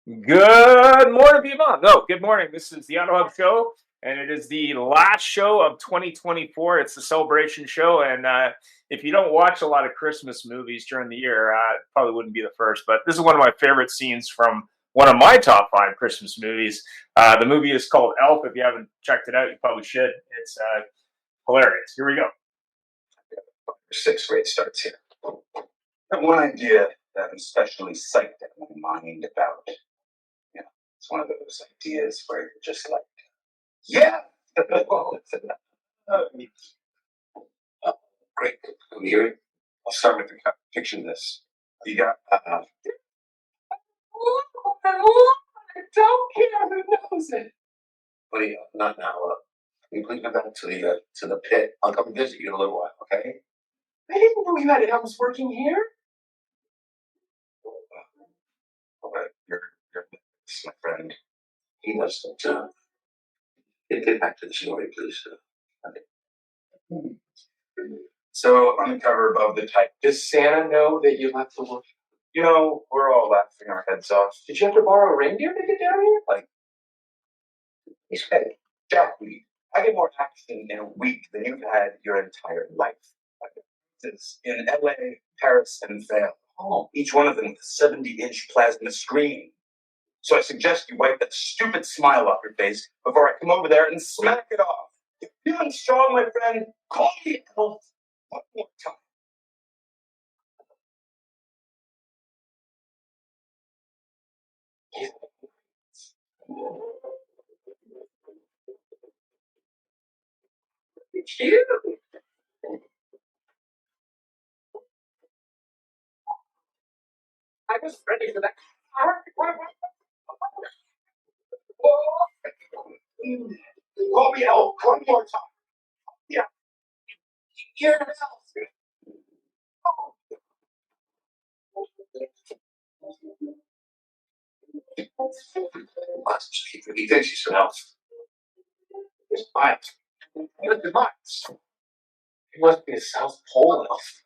Good morning, people. No, good morning. This is the AutoHub show, and it is the last show of 2024. It's the celebration show, and if you don't watch a lot of Christmas movies during the year, it probably wouldn't be the first. But this is one of my favorite scenes from one of my top five Christmas movies. The movie is called Elf. If you haven't checked it out, you probably should. It's hilarious. Here we go. Sixth grade starts here. I have one idea that I'm especially psyched out of my mind about. It's one of those ideas where you're just like, yeah. Great. Can you hear it? I'll start with the picture this. You got. I don't care who knows it. Buddy, not now. Can you please go back to the pit? I'll come visit you in a little while, okay? I didn't know you had elves working here. All right, you're my friend. He doesn't. Get back to the story, please. Okay. So on the cover above the type, does Santa know that you left the work? We're all laughing our heads off. Did you have to borrow a reindeer to get down here? He said, Jackweed, I get more action in a week than you've had your entire life. It's in LA, Paris, and Vail. Oh. Each one of them with a 70-inch plasma screen. So I suggest you wipe that stupid smile off your face before I come over there and smack it off. If you're feeling strong, my friend, call me Elf one more time. Cute. I was ready for that. Call me Elf one more time. Yeah. You're an elf. He thinks he's an elf. He's mine. Look at mine. He must be a South Pole elf.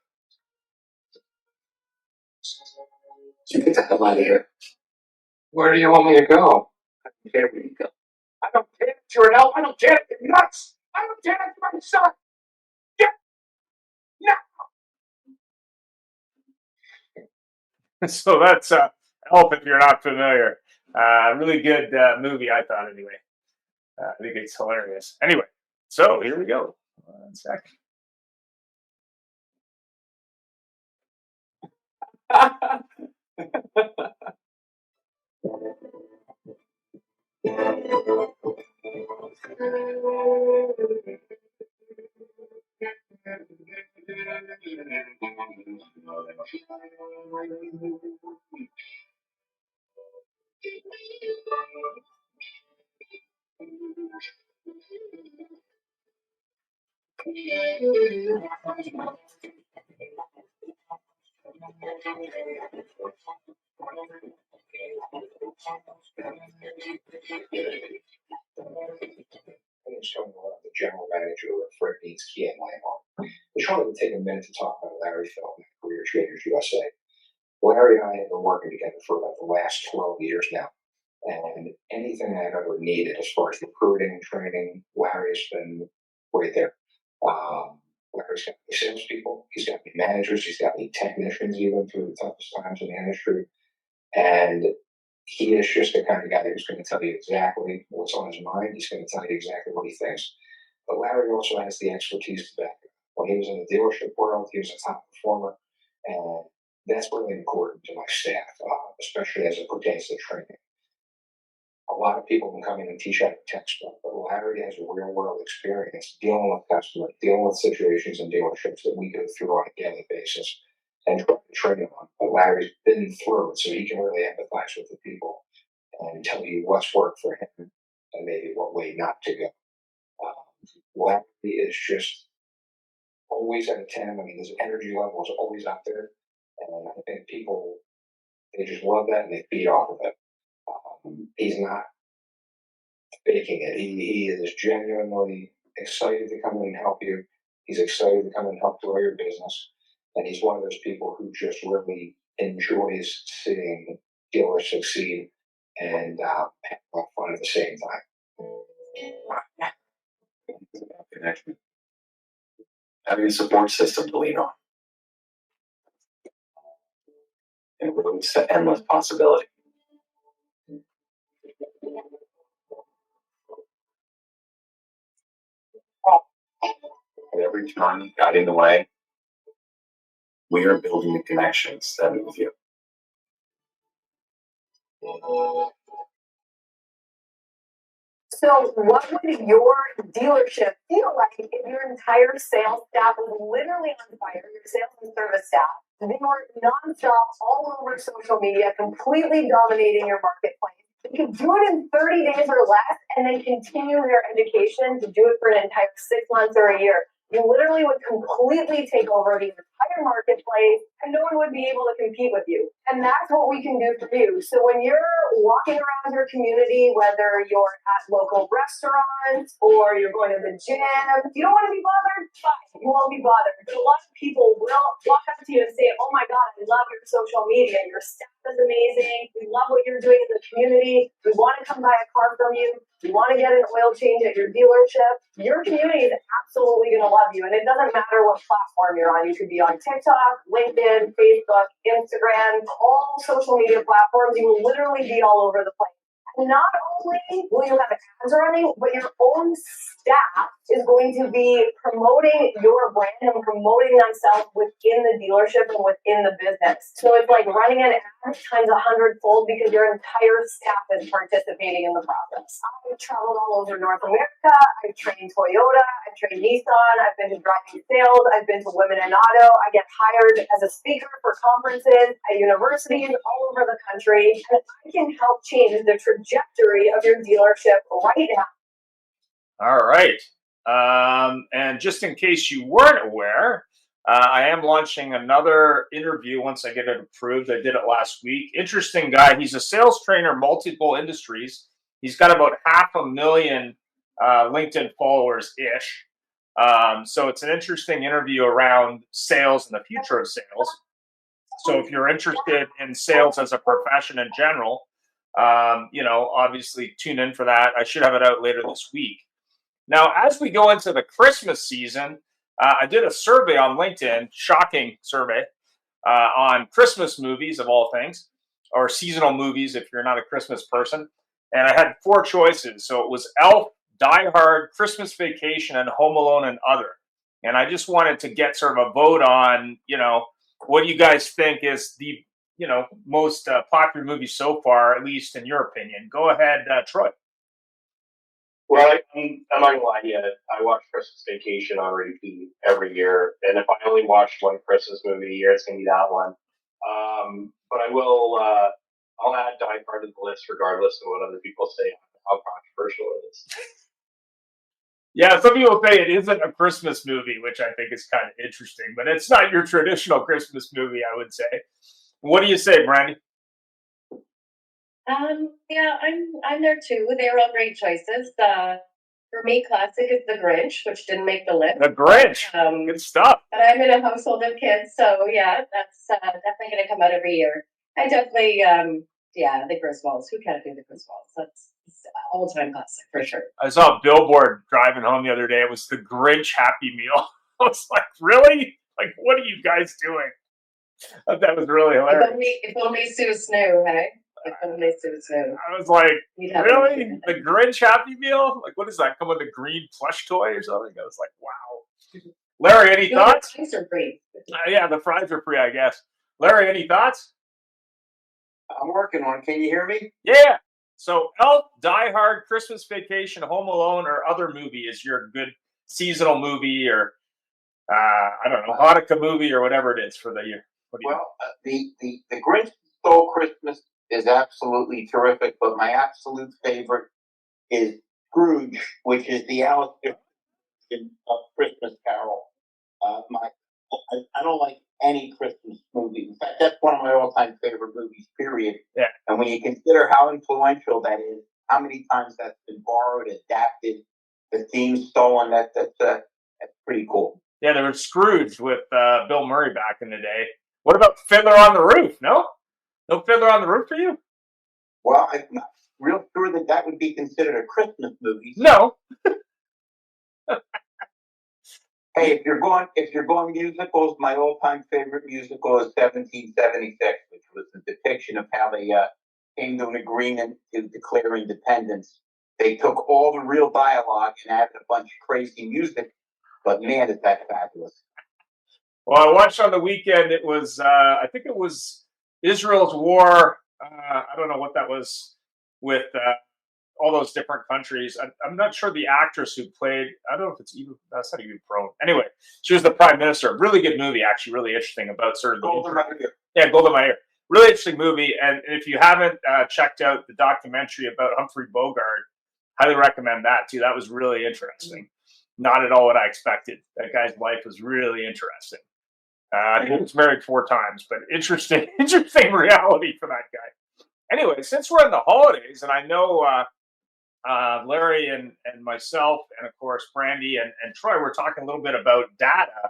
You get the hell out of here. Where do you want me to go? I don't care where you go. I don't care if you're an elf. I don't care if you're nuts. I don't care if you're my son. Get now. So that's Elf. If you're not familiar, really good movie, I thought. Anyway, I think it's hilarious. Anyway, so here we go. One sec. The general manager of Fred Beats Key and Landmark. We just wanted to take a minute to talk about Larry Feldman, Career Traders USA. Larry and I have been working together for about the last 12 years now. And anything I've ever needed as far as recruiting, training, Larry's been right there. Larry's got me salespeople, he's got me managers, he's got me technicians even through the toughest times in the industry. And he is just the kind of guy who's going to tell you exactly what's on his mind. He's going to tell you exactly what he thinks. But Larry also has the expertise to back it. When he was in the dealership world, he was a top performer. And that's really important to my staff, especially as it pertains to training. A lot of people can come in and teach out a textbook, but Larry has real world experience dealing with customers, dealing with situations in dealerships that we go through on a daily basis and try to train on. But Larry's been through it, so he can really empathize with the people and tell you what's worked for him and maybe what way not to go. Larry is just always at a 10. I mean, his energy level is always up there. And I think people, they just love that and they feed off of it. He's not faking it. He is genuinely excited to come in and help you. He's excited to come and help grow your business. And he's one of those people who just really enjoys seeing dealers succeed and have a lot of fun at the same time. Connection. Having a support system to lean on. And roads to endless possibility. At every turn, guiding the way, we are building the connections that move you. So what would your dealership feel like if your entire sales staff was literally on fire, your sales and service staff? They were nonstop all over social media, completely dominating your marketplace. They could do it in 30 days or less and then continue their education to do it for an entire 6 months or a year. You literally would completely take over the entire marketplace and no one would be able to compete with you. And that's what we can do for you. So when you're walking around your community, whether you're at local restaurants or you're going to the gym, you don't want to be bothered? Fine, you won't be bothered. But a lot of people will walk up to you and say, oh my God, I love your social media. Your staff is amazing. We love what you're doing in the community. We want to come buy a car from you. We want to get an oil change at your dealership. Your community is absolutely going to love you. And it doesn't matter what platform you're on. You could be on TikTok, LinkedIn, Facebook, Instagram, all social media platforms. You will literally be all over the place. Not only will you have ads running, but your own staff is going to be promoting your brand and promoting themselves within the dealership and within the business. So it's like running an ad times 100-fold because your entire staff is participating in the process. I've traveled all over North America. I've trained Toyota. I've trained Nissan. I've been to driving sales. I've been to Women in Auto. I get hired as a speaker for conferences at universities all over the country. And I can help change the trajectory of your dealership right now. All right. And just in case you weren't aware, I am launching another interview once I get it approved. I did it last week. Interesting guy. He's a sales trainer, multiple industries. He's got about 500,000 LinkedIn followers-ish. So it's an interesting interview around sales and the future of sales. So if you're interested in sales as a profession in general, obviously tune in for that. I should have it out later this week. Now, as we go into the Christmas season, I did a survey on LinkedIn, shocking survey, on Christmas movies of all things, or seasonal movies if you're not a Christmas person. And I had 4 choices. So it was Elf, Die Hard, Christmas Vacation, and Home Alone and Other. And I just wanted to get sort of a vote on, what do you guys think is the, most popular movie so far, at least in your opinion? Go ahead, Troy. Well, I'm not gonna lie to you. I watch Christmas Vacation on repeat every year, and if I only watch one Christmas movie a year, it's gonna be that one. But I will. I'll add Die Hard to the list, regardless of what other people say, how controversial it is. Yeah, some people say it isn't a Christmas movie, which I think is kind of interesting, but it's not your traditional Christmas movie, I would say. What do you say, Brandy? Yeah, I'm there too. They're all great choices. For me, classic is The Grinch, which didn't make the list. The Grinch, good stuff. But I'm in a household of kids, so yeah, that's definitely going to come out every year. I definitely, the Griswolds. Who can't do the Griswolds? That's all-time classic for sure. I saw a billboard driving home the other day. It was the Grinch Happy Meal. I was like, really? Like, what are you guys doing? I thought that was really hilarious. If only Sue Snoo, hey? If only Sue Snoo. I was like, really? The Grinch Happy Meal? Like, what does that come with, a green plush toy or something? I was like, wow. Larry, any thoughts? The fries are free. Yeah, the fries are free, I guess. Larry, any thoughts? I'm working on it. Can you hear me? Yeah. So Elf, Die Hard, Christmas Vacation, Home Alone, or Other movie is your good seasonal movie, or I don't know, Hanukkah movie, or whatever it is for the year. The Grinch Stole Christmas is absolutely terrific, but my absolute favorite is Scrooge, which is the Alice of Christmas Carol. I don't like any Christmas movie. In fact, that's one of my all-time favorite movies, period. Yeah. And when you consider how influential that is, how many times that's been borrowed, adapted, the theme stolen, that's pretty cool. Yeah, there was Scrooge with Bill Murray back in the day. What about Fiddler on the Roof? No Fiddler on the Roof for you? Well, I'm not real sure that that would be considered a Christmas movie. No. Hey, if you're going musicals, my all-time favorite musical is 1776, which was the depiction of how they came to an agreement to declare independence. They took all the real dialogue and added a bunch of crazy music, but man, is that fabulous. Well, I watched on the weekend. It was, I think it was Israel's war. I don't know what that was with all those different countries. I'm not sure the actress who played. I don't know if it's even. That's not even prone. Anyway, she was the prime minister. Really good movie, actually. Really interesting about sort of Golda Meir. Really interesting movie. And if you haven't checked out the documentary about Humphrey Bogart, highly recommend that too. That was really interesting. Not at all what I expected. That guy's life was really interesting. He was married 4 times, but interesting reality for that guy. Anyway, since we're in the holidays, and I know Larry and myself, and of course Brandy and Troy, we're talking a little bit about data.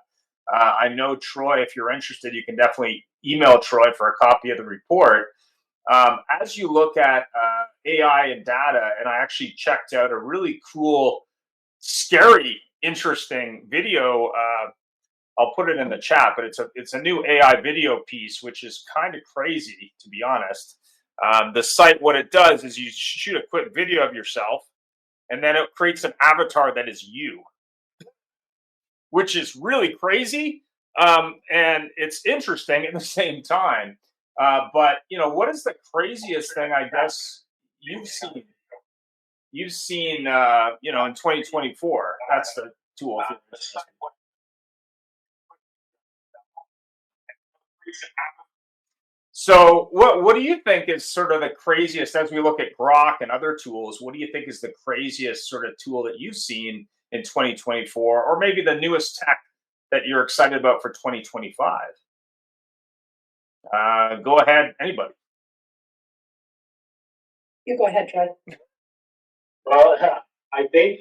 I know, Troy, if you're interested, you can definitely email Troy for a copy of the report. As you look at AI and data, and I actually checked out a really cool, scary, interesting video. I'll put it in the chat, but it's a new AI video piece, which is kind of crazy, to be honest. The site, what it does is you shoot a quick video of yourself, and then it creates an avatar that is you, which is really crazy, and it's interesting at the same time. But what is the craziest thing I guess you've seen? You've seen, in 2024. That's the tool. So, what do you think is sort of the craziest as we look at Grok and other tools? What do you think is the craziest sort of tool that you've seen in 2024, or maybe the newest tech that you're excited about for 2025? Go ahead, anybody. You go ahead, Troy. Well, I think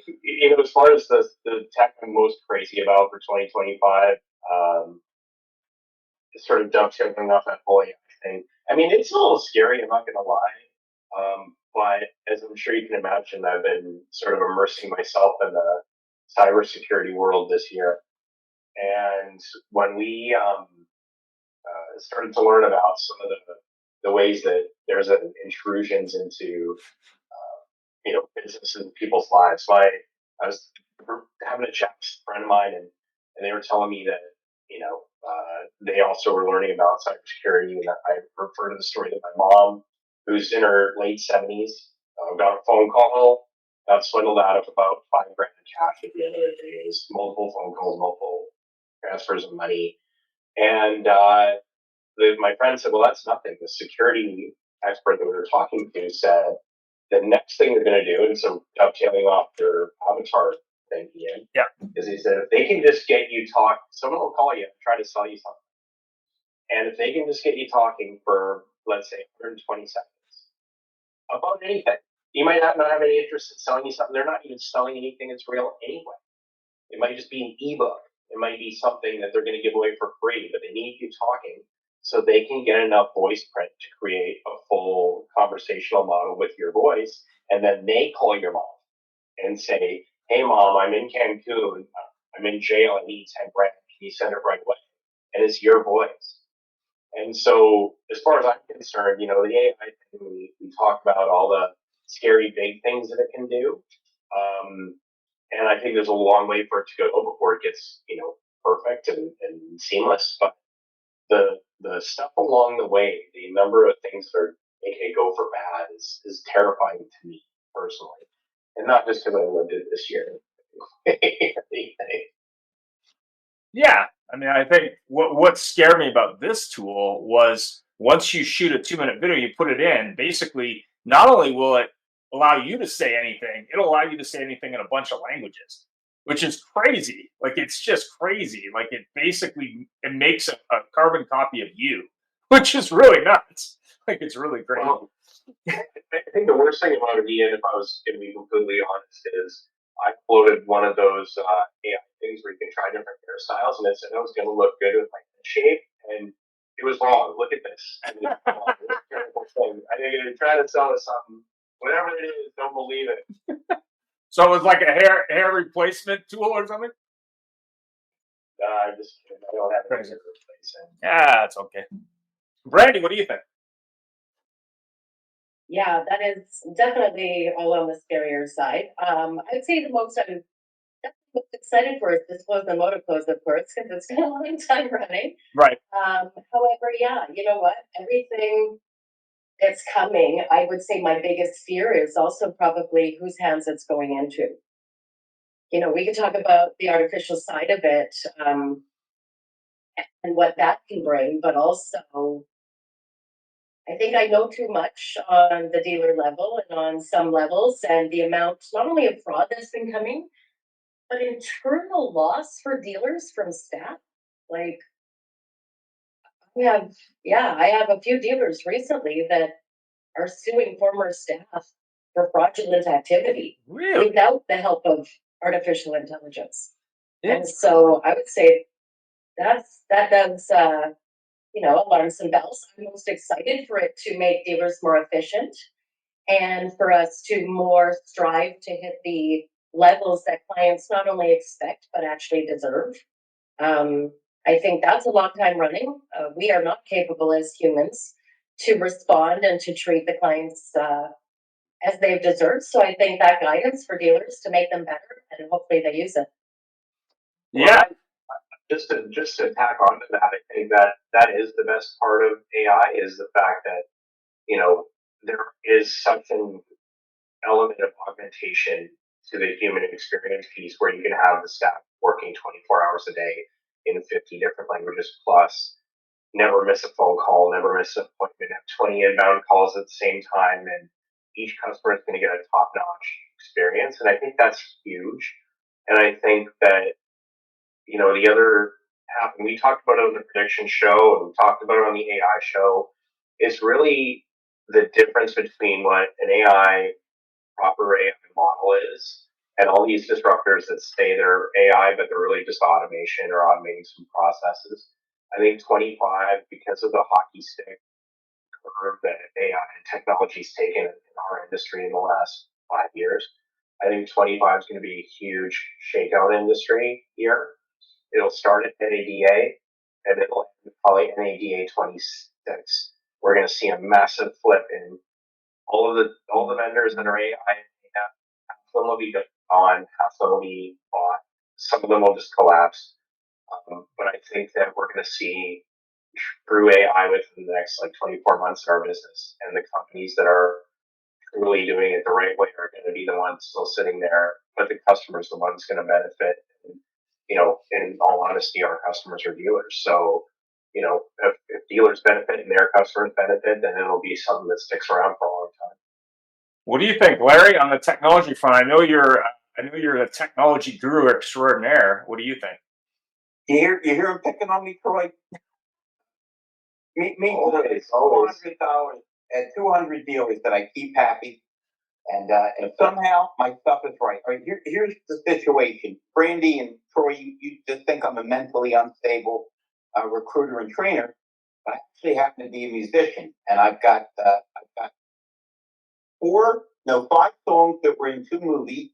as far as the tech I'm most crazy about for 2025, sort of dovetailing off that whole AI thing. I mean, it's a little scary. I'm not going to lie, but as I'm sure you can imagine, I've been sort of immersing myself in the cybersecurity world this year. And when we started to learn about some of the ways that there's an intrusions into businesses and people's lives. I was having a chat with a friend of mine, and they were telling me that they also were learning about cybersecurity. And I refer to the story that my mom, who's in her late 70s, got a phone call, got swindled out of about $5,000 in cash at the end of the day. It was multiple phone calls, multiple transfers of money, and my friend said, "Well, that's nothing." The security expert that we were talking to said the next thing they're going to do, and so dovetailing off their avatar thing, Ian, Yeah. is he said if they can just get you talk, someone will call you and try to sell you something, and if they can just get you talking for, let's say, 120 seconds about anything, you might not have any interest in selling you something. They're not even selling anything that's real anyway. It might just be an ebook. It might be something that they're going to give away for free, but they need you talking so they can get enough voice print to create a full conversational model with your voice. And then they call your mom and say, "Hey, mom, I'm in Cancun. I'm in jail. I need $10,000. Can you send it right away?" And it's your voice. And so, as far as I'm concerned, the AI thing, we talk about all the scary big things that it can do. And I think there's a long way for it to go before it gets, perfect and seamless. But the stuff along the way, the number of things that are making it go for bad is terrifying to me personally. And not just because I lived it this year. Yeah, I mean, I think what scared me about this tool was once you shoot a 2-minute video, you put it in. Basically, not only will it allow you to say anything, it'll allow you to say anything in a bunch of languages, which is crazy. Like it's just crazy. Like it makes a carbon copy of you, which is really nuts. Like it's really crazy. Well, I think the worst thing about it, Ian, if I was going to be completely honest, is I uploaded one of those AI things where you can try different hairstyles, and it said it was going to look good with my head shape, and it was wrong. Look at this. I mean, terrible thing. I They're trying to sell us something. Whatever it is, don't believe it. So it was like a hair replacement tool or something? I'm just kidding. I don't have any Crazy. to replace it. Yeah, it's okay. Brandy, what do you think? Yeah, that is definitely all on the scarier side. I'd say the most I'm definitely most excited for is Disclose and Motoclose, of course, because it's been a long time running. Right. However, yeah, you know what? Everything that's coming, I would say my biggest fear is also probably whose hands it's going into. You know, we could talk about the artificial side of it, and what that can bring, but also I think I know too much on the dealer level and on some levels, and the amount not only of fraud that's been coming, but internal loss for dealers from staff. Like I have a few dealers recently that are suing former staff for fraudulent activity Really? without the help of artificial intelligence. And It's so I would say that does alarm some bells. I'm most excited for it to make dealers more efficient and for us to more strive to hit the levels that clients not only expect but actually deserve. I think that's a long time running. We are not capable as humans to respond and to treat the clients as they've deserved. So I think that guidance for dealers to make them better, and hopefully they use it. yeah. Just to tack onto that, I think that is the best part of AI is the fact that there is such an element of augmentation to the human experience piece where you can have the staff working 24 hours a day in 50 different languages plus, never miss a phone call, never miss an appointment, have 20 inbound calls at the same time, and each customer is going to get a top-notch experience. And I think that's huge. And I think that the other half, and we talked about it on the prediction show, and we talked about it on the AI show, is really the difference between what an AI, proper AI model is, and all these disruptors that say they're AI, but they're really just automation or automating some processes. I think 25, because of the hockey stick curve that AI and technology's taken in our industry in the last 5 years, I think 25 is going to be a huge shakeout industry here. It'll start at NADA and it'll end probably NADA 26. We're going to see a massive flip in all the vendors that are AI. Half of them will be gone, half of them will be bought, some of them will just collapse. But I think that we're going to see true AI within the next 24 months in our business, and the companies that are truly doing it the right way are going to be the ones still sitting there, but the customer's the ones going to benefit. And, in all honesty, our customers are dealers. So, if dealers benefit and their customers benefit, then it'll be something that sticks around for a long time. What do you think, Larry, on the technology front? I know you're a technology guru extraordinaire. What do you think? You hear him picking on me, Troy? Me Always. $200 at 200 dealers that I keep happy. And somehow my stuff is right. All right, here's the situation. Brandy and Troy, you just think I'm a mentally unstable recruiter and trainer, but I actually happen to be a musician, and I've got 5 songs that were in 2 movies,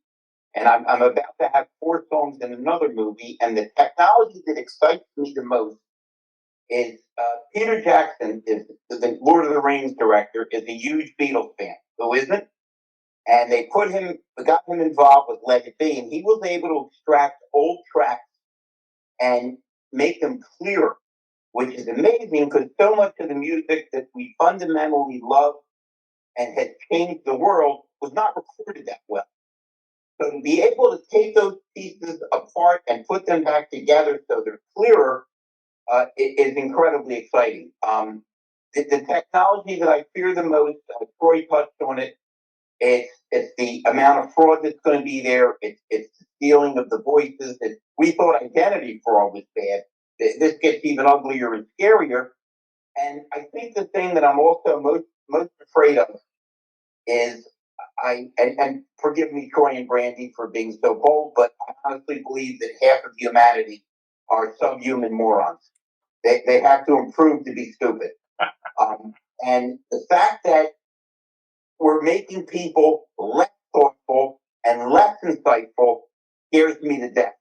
and I'm about to have 4 songs in another movie. And the technology that excites me the most is Peter Jackson, is the Lord of the Rings director, is a huge Beatles fan. Who isn't? And they got him involved with Let It Be, and he was able to extract old tracks and make them clearer, which is amazing because so much of the music that we fundamentally love and has changed the world was not recorded that well. So to be able to take those pieces apart and put them back together so they're clearer is incredibly exciting. The technology that I fear the most, Troy touched on it, it's the amount of fraud that's going to be there. It's the stealing of the voices. We thought identity fraud was bad. This gets even uglier and scarier. And I think the thing that I'm also most afraid of is and forgive me, Troy and Brandy, for being so bold, but I honestly believe that half of humanity are subhuman morons. They have to improve to be stupid. And the fact that we're making people less thoughtful and less insightful scares me to death.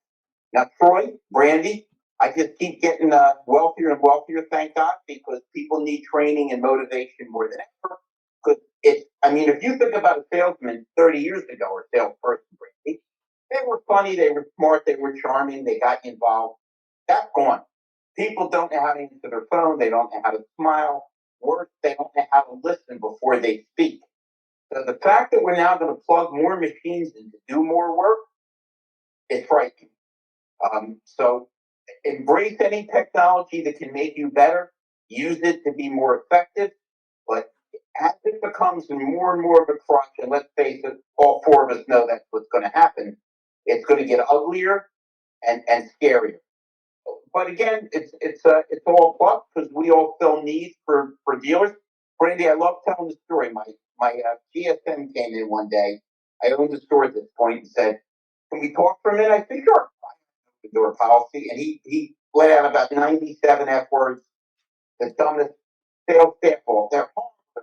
Now, Troy, Brandy, I just keep getting wealthier and wealthier, thank God, because people need training and motivation more than ever. Because if you think about a salesman 30 years ago, or salesperson, Brandy, they were funny, they were smart, they were charming, they got you involved. That's gone. People don't know how to answer their phone, they don't know how to smile. Worse, they don't know how to listen before they speak. So the fact that we're now going to plug more machines in to do more work is frightening. So embrace any technology that can make you better. Use it to be more effective. But as it becomes more and more of a crutch, and let's face it, all four of us know that's what's going to happen. It's going to get uglier and scarier. But again, it's all plus because we all fill needs for dealers. Brandy, I love telling the story. My GSM came in one day. I owned the store at this point and said, "Can we talk for a minute?" I said, "Sure." The door policy, and he let out about 97 F words. The dumbest sales staff all. They're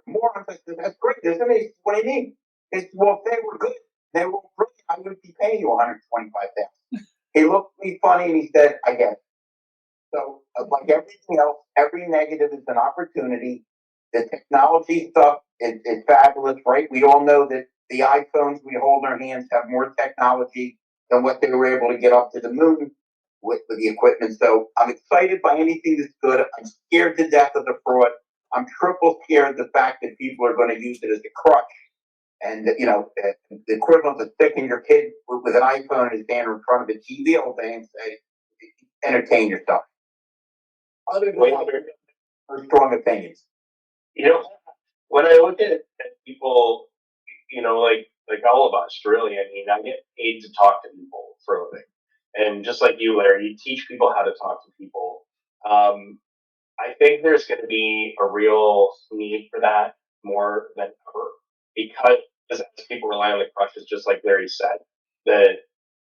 morons. I said, "That's great, isn't it?" He said, "What do you mean?" He said, "Well, if they were good, they were brilliant, I would be paying you $125,000. He looked at me funny and he said, "I get it." So, like everything else, every negative is an opportunity. The technology stuff is fabulous, right? We all know that the iPhones we hold in our hands have more technology than what they were able to get up to the moon with the equipment. So I'm excited by anything that's good. I'm scared to death of the fraud. I'm triple scared of the fact that people are going to use it as a crutch. And, the equivalent of sticking your kid with an iPhone in his hand in front of a TV all day and say, entertain yourself. Other than that, strong opinions. When I look at people, like all of us, really, I mean, I get paid to talk to people for a living. And just like you, Larry, you teach people how to talk to people. I think there's going to be a real need for that more than ever because as people rely on the crutches, just like Larry said, the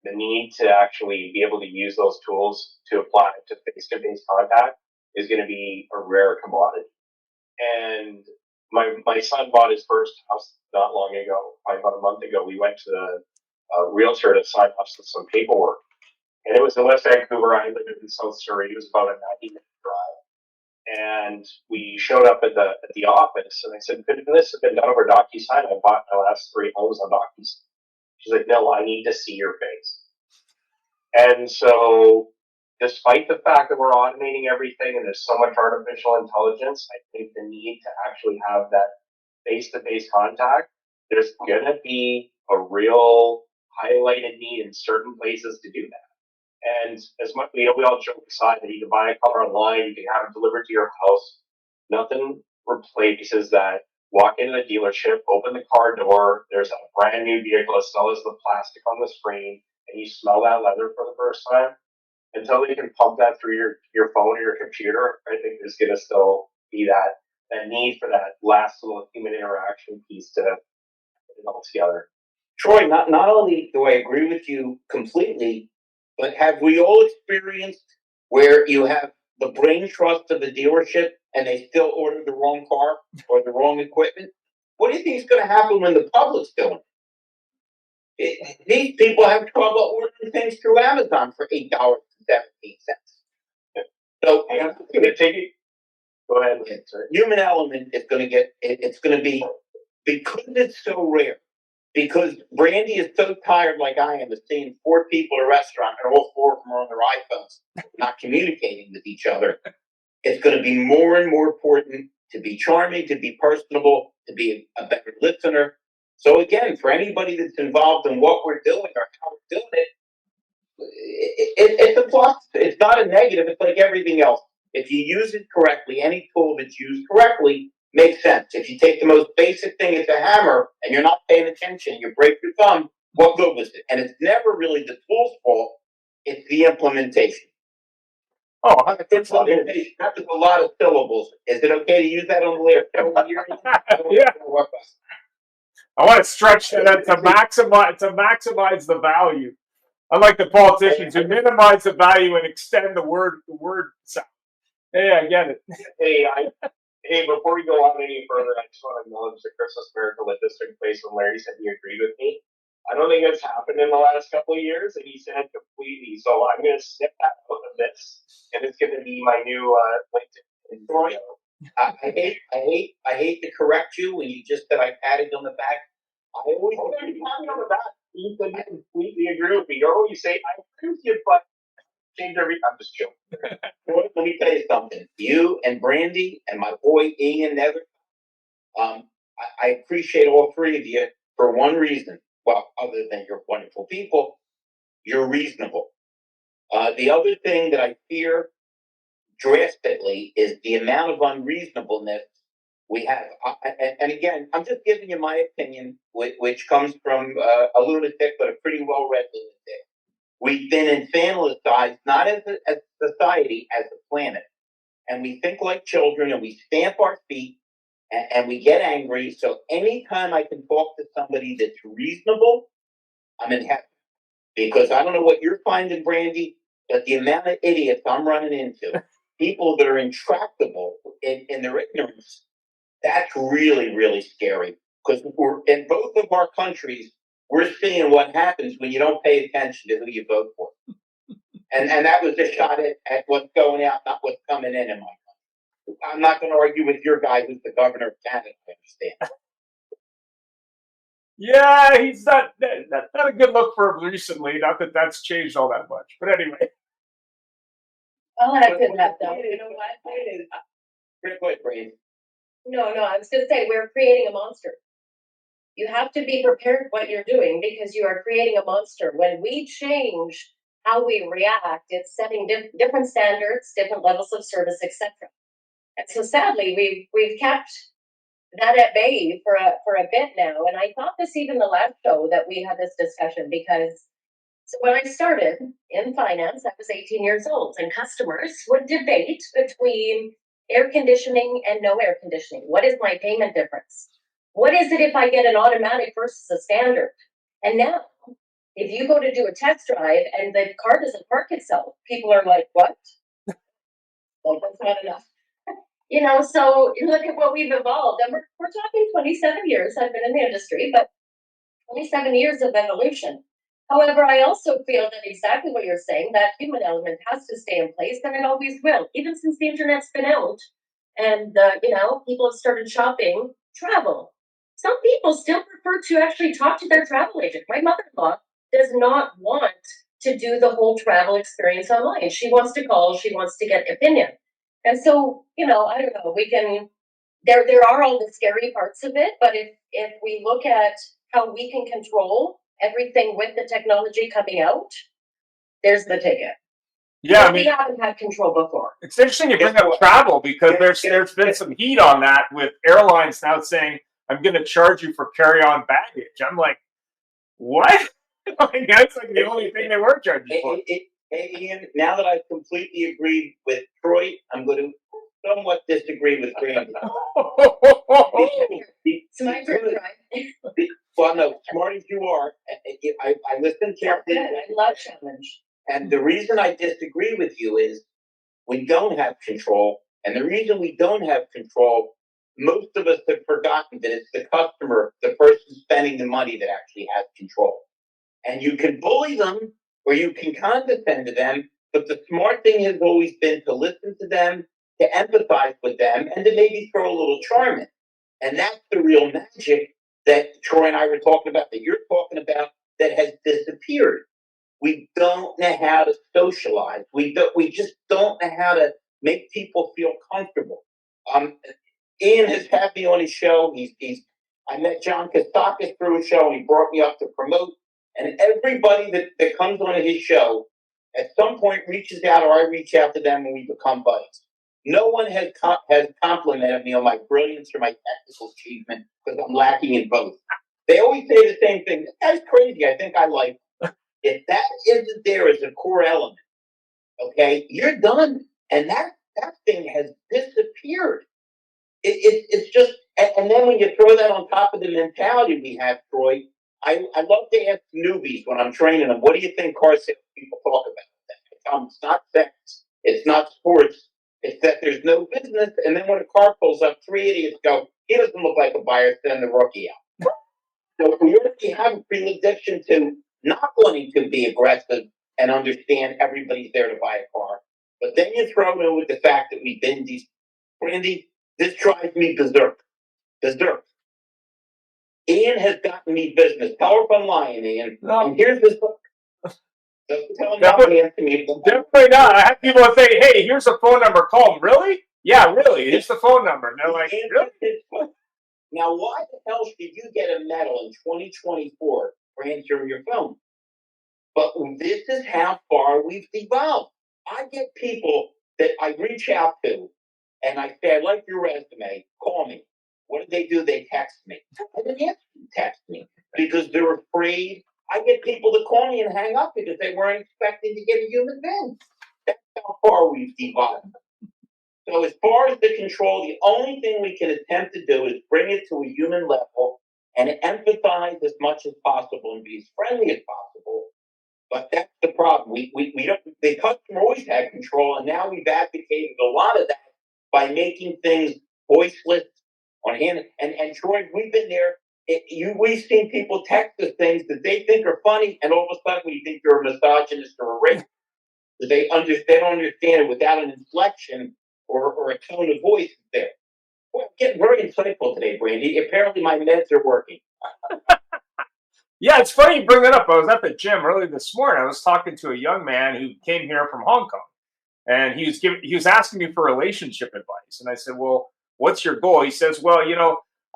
need to actually be able to use those tools to apply to face-to-face contact is going to be a rare commodity. And my son bought his first house not long ago, probably about a month ago. We went to the realtor to sign off some paperwork. And it was in West Vancouver. I lived in South Surrey. It was about a 90-minute drive. And we showed up at the office, and I said, "Could this have been done over DocuSign? I bought my last 3 homes on DocuSign." She's like, "No, I need to see your face." And so, despite the fact that we're automating everything and there's so much artificial intelligence, I think the need to actually have that face-to-face contact, there's going to be a real highlighted need in certain places to do that. And as much, we all joke aside that you can buy a car online, you can have it delivered to your house. Nothing replaces that. Walk into the dealership, open the car door. There's a brand new vehicle that still has the plastic on the screen, and you smell that leather for the first time. Until they can pump that through your phone or your computer, I think there's going to still be that need for that last little human interaction piece to put it all together. Troy, not only do I agree with you completely, but have we all experienced where you have the brain trust of the dealership and they still order the wrong car or the wrong equipment? What do you think is going to happen when the public's doing it? These people have trouble ordering things through Amazon for $8.17. So I'm going to take it. Go ahead. Human element is going to get. It's going to be because it's so rare. Because Brandy is so tired, like I am, of seeing 4 people at a restaurant and all 4 of them are on their iPhones, not communicating with each other. It's going to be more and more important to be charming, to be personable, to be a better listener. So again, for anybody that's involved in what we're doing or how we're doing it, it's a plus. It's not a negative. It's like everything else. If you use it correctly, any tool that's used correctly makes sense. If you take the most basic thing, it's a hammer, and you're not paying attention, you break your thumb, what good was it? And it's never really the tool's fault. It's the implementation. Oh, implementation. That was a lot of syllables. Is it okay to use that on the layer? Yeah. I want to stretch that to maximize the value. Unlike the politicians who minimize the value and extend the word sound. Hey, I get it. Hey, Hey, before we go on any further, I just want to acknowledge the Christmas miracle that just took place when Larry said he agreed with me. I don't think it's happened in the last couple of years, and he said completely. So I'm going to snip that out of this, and it's going to be my new LinkedIn Right. video. I hate to correct you when you just said I patted you on the back. I always Oh, no, you have me on the back. You said you completely agree with me. Normally you say, I agree with you, but change everything. I'm just joking. let me tell you something. You and Brandy and my boy Ian Nether, I appreciate all three of you for one reason. Well, other than you're wonderful people, you're reasonable. The other thing that I fear drastically is the amount of unreasonableness we have. And again, I'm just giving you my opinion, which comes from a lunatic, but a pretty well-read lunatic. We've been infantilized, not as a society, as a planet. And we think like children, and we stamp our feet, and we get angry. So anytime I can talk to somebody that's reasonable, I'm in heaven. Because I don't know what you're finding, Brandy, but the amount of idiots I'm running into, people that are intractable in their ignorance, that's really, really scary. Because we're in both of our countries, we're seeing what happens when you don't pay attention to who you vote for. And that was a shot at what's going out, not what's coming in my country. I'm not going to argue with your guy who's the governor of Canada, I understand. Yeah, he's not a good look for him recently. Not that that's changed all that much, but anyway. I'll add to that though. You know what? Great, Brandy. No, I was going to say we're creating a monster. You have to be prepared what you're doing because you are creating a monster. When we change how we react, it's setting different standards, different levels of service, etc. And so sadly, we've kept that at bay for a bit now. And I thought this even the last show that we had this discussion because so when I started in finance, I was 18 years old, and customers would debate between air conditioning and no air conditioning. What is my payment difference? What is it if I get an automatic versus a standard? And now, if you go to do a test drive and the car doesn't park itself, people are like, what? Well, that's not enough. You know, so you look at what we've evolved, and we're talking 27 years. I've been in the industry, but 27 years of evolution. However, I also feel that exactly what you're saying, that human element has to stay in place, and it always will. Even since the internet's been out, and you know, people have started shopping, travel. Some people still prefer to actually talk to their travel agent. My mother-in-law does not want to do the whole travel experience online. She wants to call. She wants to get opinion. And so, you know, I don't know. We can. There are all the scary parts of it, but if we look at how we can control everything with the technology coming out, there's the ticket. Yeah, I we mean, haven't had control before. it's interesting you bring up travel because there's been some heat on that with airlines now saying I'm going to charge you for carry-on baggage. I'm like, what? Like, that's like the only thing they were charging for. Hey, Ian, now that I've completely agreed with Troy, I'm going to somewhat disagree with Brandy. It's my turn, right? Well, no, smart as you are, I listen carefully. I love challenge. And the reason I disagree with you is we don't have control. And the reason we don't have control, most of us have forgotten that it's the customer, the person spending the money, that actually has control. And you can bully them or you can condescend to them, but the smart thing has always been to listen to them, to empathize with them, and to maybe throw a little charm in. And that's the real magic that Troy and I were talking about, that you're talking about, that has disappeared. We don't know how to socialize. We just don't know how to make people feel comfortable. Ian has had me on his show. I met John Kostakis through his show, and he brought me up to promote. And everybody that comes on his show at some point reaches out, or I reach out to them, and we become buddies. No one has complimented me on my brilliance or my technical achievement because I'm lacking in both. They always say the same thing. This guy's crazy. I think I like him. If that isn't there as a core element, okay, you're done. And that thing has disappeared. It's just, and then when you throw that on top of the mentality we have, Troy, I love to ask newbies when I'm training them, what do you think car sales people talk about? It's not sex, it's not sports, It's that there's no business, and then when a car pulls up, three idiots go, he doesn't look like a buyer, send the rookie out. So we already have a predilection to not wanting to be aggressive and understand everybody's there to buy a car. But then you throw in with the fact that we've been these, Randy, this drives me berserk. Berserk. Ian has gotten me business. Tell her if I'm lying, Ian. No. And here's this book. Don't tell him Definitely- not to me. Definitely not. I have people say, "Hey, here's a phone number. Call them." Really? Yeah, really. Here's the phone number. And they're like, "Really?" Now, why the hell should you get a medal in 2024 for answering your phone? But this is how far we've evolved. I get people that I reach out to, and I say, "I like your resume. Call me." What do? They text me. I didn't ask them to text me because they're afraid. I get people to call me and hang up because they weren't expecting to get a human being. That's how far we've evolved. So as far as the control, the only thing we can attempt to do is bring it to a human level and empathize as much as possible and be as friendly as possible. But that's the problem. We don't, the customer always had control, and now we've advocated a lot of that by making things voiceless on hand. And Troy, we've been there. We've seen people text us things that they think are funny, and all of a sudden we think you're a misogynist or a racist. They don't understand it without an inflection or a tone of voice there. Well, I'm getting very insightful today, Brandy. Apparently my meds are working. Yeah, it's funny you bring that up. I was at the gym early this morning. I was talking to a young man who came here from Hong Kong, and he was asking me for relationship advice. And I said, "Well, what's your goal?" He says, "Well,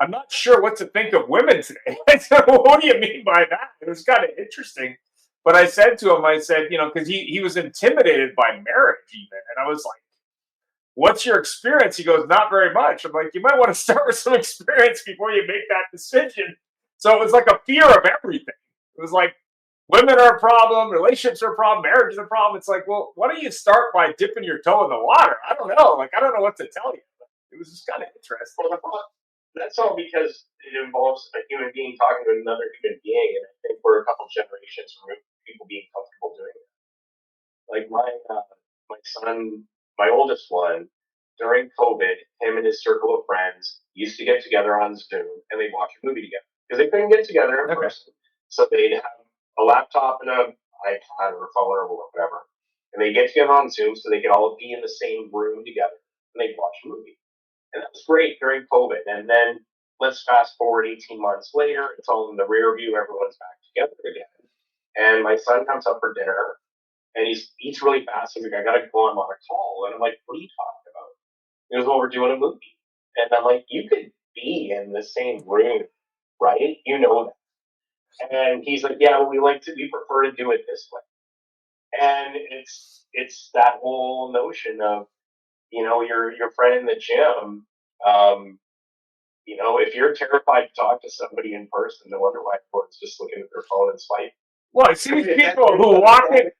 I'm not sure what to think of women today." I said, "Well, what do you mean by that?" It was kind of interesting. But I said to him, I said, because he was intimidated by marriage even, and I was like, "What's your experience?" He goes, "Not very much." I'm like, "You might want to start with some experience before you make that decision." So it was like a fear of everything. It was like women are a problem, relationships are a problem, marriage is a problem. It's like, well, why don't you start by dipping your toe in the water? I don't know. I don't know what to tell you. It was just kind of interesting. Well, that's all because it involves a human being talking to another human being, and I think we're a couple generations removed from people being comfortable doing it. Like my son, my oldest one, during COVID, him and his circle of friends used to get together on Zoom and they'd watch a movie together because they couldn't get together in person. So they'd have a laptop and an iPad or a phone or whatever, and they'd get together on Zoom so they could all be in the same room together and they'd watch a movie. And that was great during COVID. And then let's fast forward 18 months later, it's all in the rear view, everyone's back together again. And my son comes up for dinner and he eats really fast. He's like, "I gotta go, I'm on a call." And I'm like, "What are you talking about?" He goes, "Well, we're doing a movie." And I'm like, "You could be in the same room, right? You know that." And he's like, "Yeah, we prefer to do it this way." And it's that whole notion of, your friend in the gym, if you're terrified to talk to somebody in person, no wonder why everyone's just looking at their phone and swiping. Well, I see these people who walk in.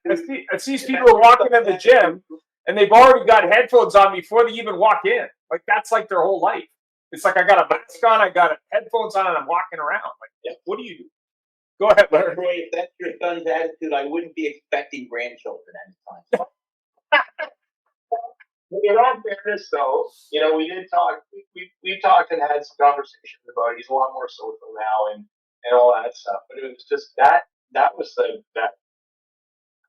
I see these people walking in the gym, and they've already got headphones on before they even walk in. Like that's like their whole life. It's like I got a mask on, I got headphones on, and I'm walking around. Like, what do you do? Go ahead, Larry. Troy, if that's your son's attitude, I wouldn't be expecting grandchildren anytime. In all fairness, though, we did talk. We've talked and had some conversations about it. He's a lot more social now and all that stuff. But it was just that was that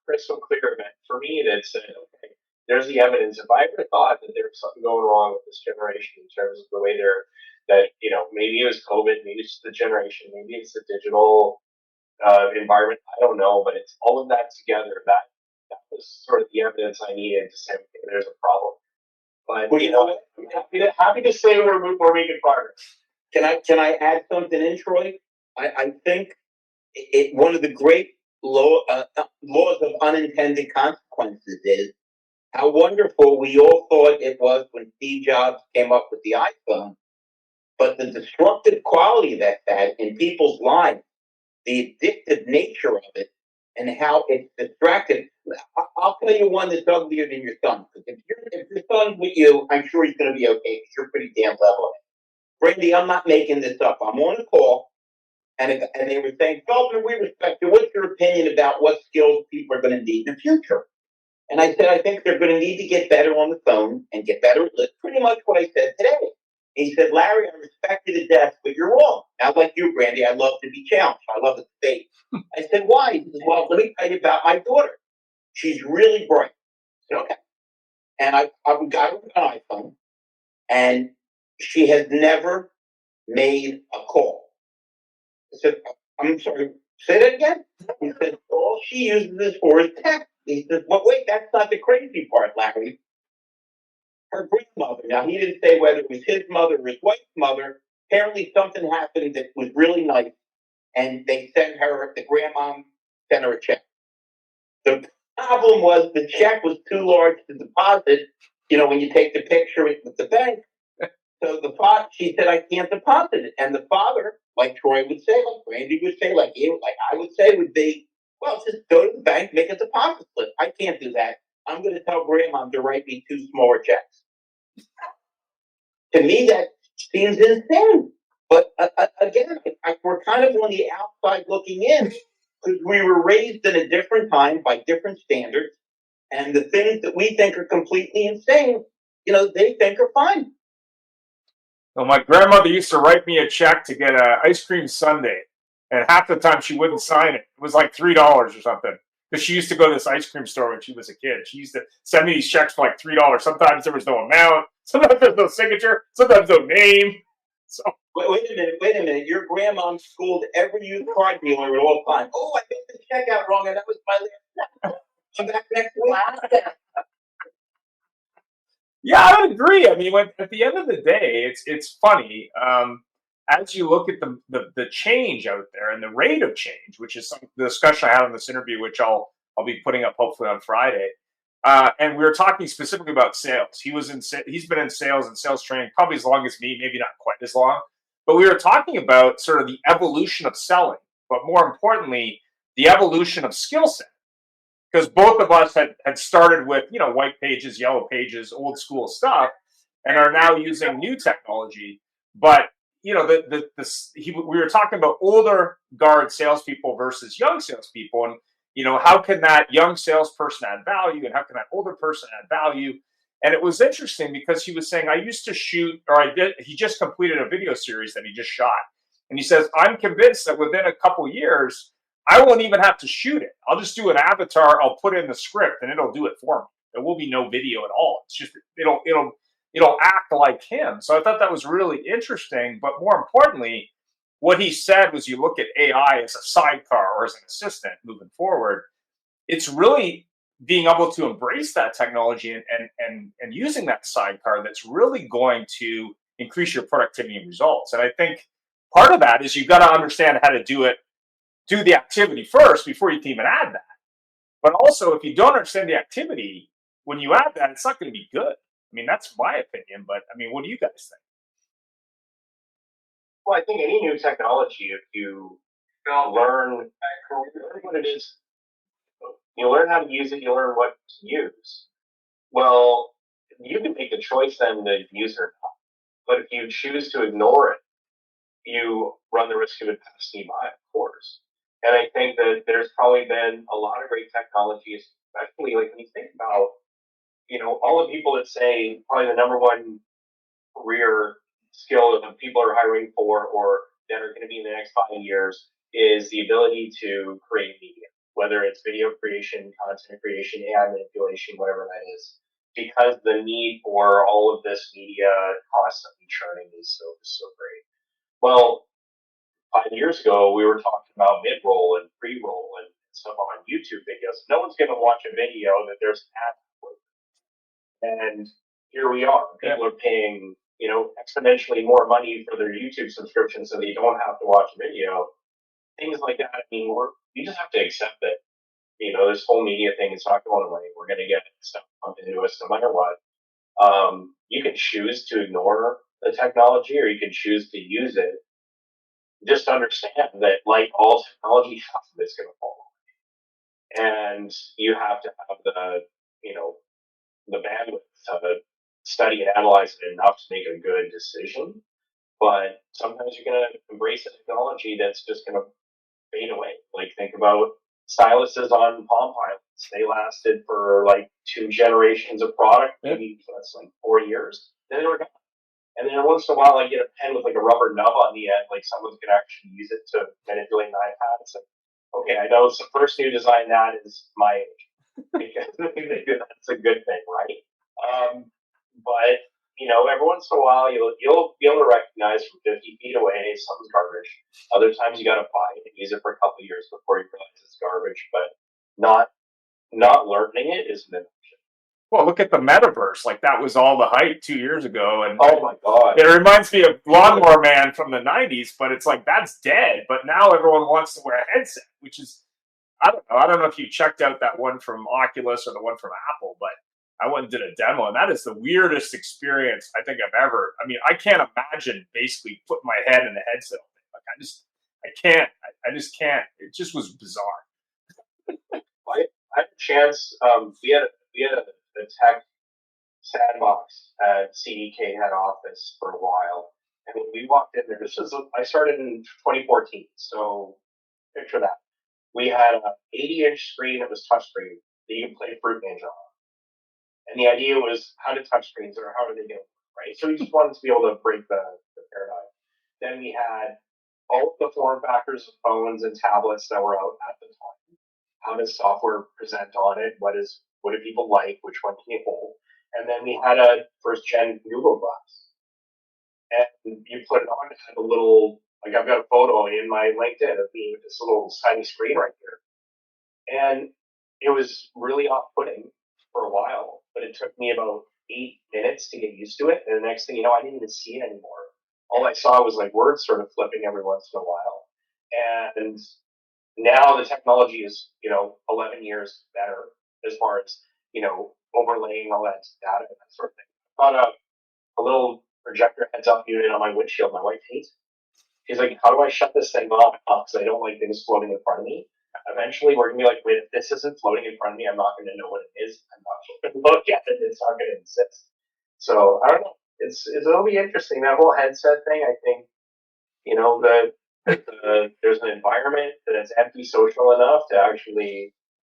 crystal clear event for me that said, okay, there's the evidence. If I ever thought that there was something going wrong with this generation in terms of the way maybe it was COVID, maybe it's the generation, maybe it's the digital environment. I don't know, but it's all of that together. That was sort of the evidence I needed to say, okay, there's a problem. But I'm happy to say we're making progress. Can I add something in, Troy? I think one of the great laws of unintended consequences is how wonderful we all thought it was when Steve Jobs came up with the iPhone, but the destructive quality that had in people's lives, the addictive nature of it, and how it's distracted. I'll tell you one that's uglier than your son. If your son's with you, I'm sure he's going to be okay because you're pretty damn level. Brandy, I'm not making this up. I'm on a call, and they were saying, "Feldman, we respect you. What's your opinion about what skills people are going to need in the future?" And I said, I think they're going to need to get better on the phone and get better at this. Pretty much what I said today. And he said, Larry, I respect you to death, but you're wrong. Now, like you, Brandy, I love to be challenged. I love the debate. I said, why? He says, well, let me tell you about my daughter. She's really bright. I said, okay. And I got her an iPhone, and she has never made a call. I said, I'm sorry, say that again? He said, all she uses this for is text. He said, well, wait, that's not the crazy part, Larry. Her grandmother, now he didn't say whether it was his mother or his wife's mother, apparently something happened that was really nice, and they sent her, the grandmom sent her a check. The problem was the check was too large to deposit, when you take the picture with the bank. So she said, I can't deposit it. And the father, like Troy would say, like Randy would say, like you, like I would say, would be, well, just go to the bank, make a deposit slip. I can't do that. I'm going to tell grandma to write me 2 smaller checks. To me, that seems insane. But again, we're kind of on the outside looking in because we were raised in a different time by different standards. And the things that we think are completely insane, they think are fine. Well, my grandmother used to write me a check to get an ice cream sundae, and half the time she wouldn't sign it. It was like $3 or something. Because she used to go to this ice cream store when she was a kid. She used to send me these checks for like $3. Sometimes there was no amount. Sometimes there's no signature. Sometimes no name. So wait a minute. Your grandma schooled every used car dealer at all times. Oh, I made the check out wrong, and that was my last check. I'm back next week. yeah, I would agree. I mean, at the end of the day, it's funny. As you look at the change out there and the rate of change, which is the discussion I had on this interview, which I'll be putting up hopefully on Friday. And we were talking specifically about sales. He's been in sales and sales training probably as long as me, maybe not quite as long. But we were talking about sort of the evolution of selling, but more importantly, the evolution of skill set. Because both of us had started with white pages, yellow pages, old school stuff, and are now using new technology. But we were talking about older guard salespeople versus young salespeople, and how can that young salesperson add value, and how can that older person add value? And it was interesting because he was saying, I used to shoot, or I did. He just completed a video series that he just shot, and he says, I'm convinced that within a couple years, I won't even have to shoot it. I'll just do an avatar. I'll put in the script, and it'll do it for me. There will be no video at all. It's just it'll act like him. So I thought that was really interesting. But more importantly, what he said was, you look at AI as a sidecar or as an assistant moving forward. It's really being able to embrace that technology and using that sidecar that's really going to increase your productivity and results. And I think part of that is you've got to understand how to do the activity first before you can even add that. But also, if you don't understand the activity, when you add that, it's not going to be good. I mean, that's my opinion. But I mean, what do you guys think? Well, I think any new technology, if you learn what it is, you learn how to use it, you learn what to use. Well, you can make the choice then to use it or not. But if you choose to ignore it, you run the risk of it passing you by, of course. And I think that there's probably been a lot of great technologies, especially like when you think about, all the people that say probably the number one career skill that people are hiring for or that are going to be in the next 5 years is the ability to create media, whether it's video creation, content creation, AI manipulation, whatever that is, because the need for all of this media constantly churning is so great. Well, 5 years ago, we were talking about mid-roll and pre-roll and stuff on YouTube videos. No one's going to watch a video that there's an ad for. And here we are. People are paying, exponentially more money for their YouTube subscription so they don't have to watch a video. Things like that. I mean, you just have to accept that, this whole media thing is not going away. We're going to get stuff pumped into us no matter what. You can choose to ignore the technology or you can choose to use it. Just understand that, like all technology, half of it's going to fall away. And you have to have the bandwidth to study and analyze it enough to make a good decision. But sometimes you're going to embrace a technology that's just going to fade away. Like think about styluses on Palm Pilot They lasted for like 2 generations of product, maybe that's like 4 years. Then they were gone. And then once in a while, I get a pen with like a rubber nub on the end, like someone could actually use it to manipulate iPads. And okay, I know it's the first new design that is my age because that's a good thing, right? But every once in a while, you'll be able to recognize from 50 feet away something's garbage. Other times, you got to buy it and use it for a couple of years before you realize it's garbage. But not learning it is an option. Well, look at the metaverse. Like that was all the hype 2 years ago, and oh my god, it reminds me of Lawnmower Man from the '90s. But it's like that's dead. But now everyone wants to wear a headset, which is I don't know. I don't know if you checked out that one from Oculus or the one from Apple, but I went and did a demo, and that is the weirdest experience I think I've ever. I mean, I can't imagine basically putting my head in a headset. Like I can't. I just can't. It just was bizarre. I had a chance. We had a tech sandbox at CDK head office for a while, and when we walked in there, I started in 2014, so picture that. We had a 80-inch screen that was touchscreen that you could play Fruit Ninja on, and the idea was how do touchscreens or how are they going to work, right? So we just wanted to be able to break the paradigm. Then we had all of the form factors of phones and tablets that were out at the time. How does software present on it? What do people like? Which one can you hold? And then we had a first gen Google Glass, and you put it on. It had a little, like I've got a photo in my LinkedIn of me with this little tiny screen right here, and it was really off-putting for a while. But it took me about 8 minutes to get used to it, and the next thing you know, I didn't even see it anymore. All I saw was like words sort of flipping every once in a while, and now the technology is 11 years better as far as overlaying all that data and that sort of thing. I got a little projector heads up unit on my windshield. My wife hates it. She's like, how do I shut this thing off? Because I don't like things floating in front of me. Eventually, we're gonna be like, wait, if this isn't floating in front of me, I'm not gonna know what it is. I'm not gonna look at it. It's not gonna exist. So I don't know. It'll be interesting, that whole headset thing. I think there's an environment that is anti-social enough to actually.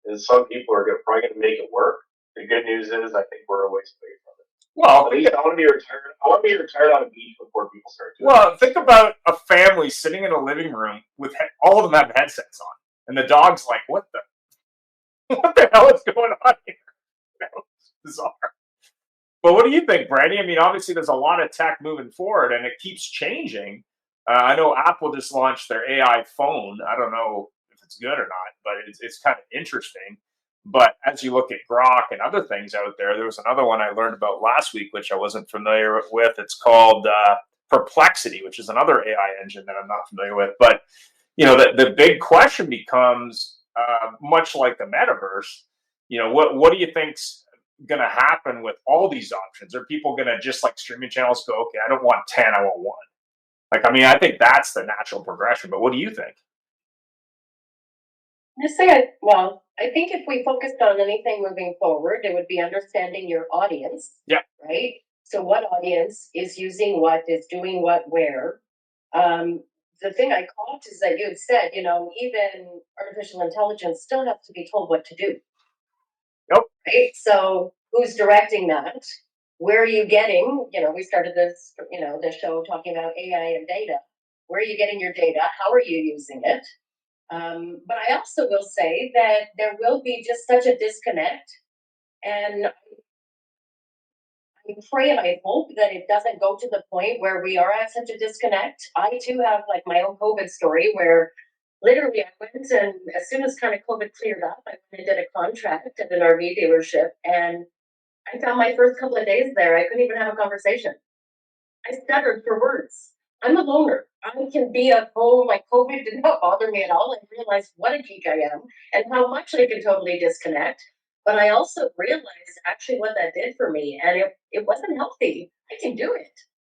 And some people are probably going to make it work. The good news is, I think we're a ways away from it. Well, at least I want to be retired. I want to be retired on a beach before people start doing well, think about a family sitting in a living room with all of them have headsets on, and the dog's like, "What the hell is going on here?" It's bizarre. But what do you think, Brandy? I mean, obviously, there's a lot of tech moving forward, and it keeps changing. I know Apple just launched their AI phone. I don't know if it's good or not, but it's kind of interesting. But as you look at Grok and other things out there was another one I learned about last week, which I wasn't familiar with. It's called Perplexity, which is another AI engine that I'm not familiar with. But the big question becomes, much like the metaverse, what do you think's going to happen with all these options? Are people going to just like streaming channels go, okay, I don't want 10, I want 1? Like, I mean, I think that's the natural progression, but what do you think? I think if we focused on anything moving forward, it would be understanding your audience. Yeah. Right? So what audience is using what, is doing what, where? The thing I caught is that you had said, even artificial intelligence still has to be told what to do. Yep. Right? So who's directing that? Where are you getting, we started this, the show talking about AI and data. Where are you getting your data? How are you using it? But I also will say that there will be just such a disconnect. And I pray and I hope that it doesn't go to the point where we are at such a disconnect. I too have like my own COVID story where literally I went and as soon as kind of COVID cleared up, I went and did a contract at an RV dealership, and I found my first couple of days there, I couldn't even have a conversation. I stuttered for words. I'm a loner. I can be at home. Like COVID did not bother me at all. I realized what a geek I am and how much I can totally disconnect. But I also realized actually what that did for me. And it wasn't healthy. I can do it,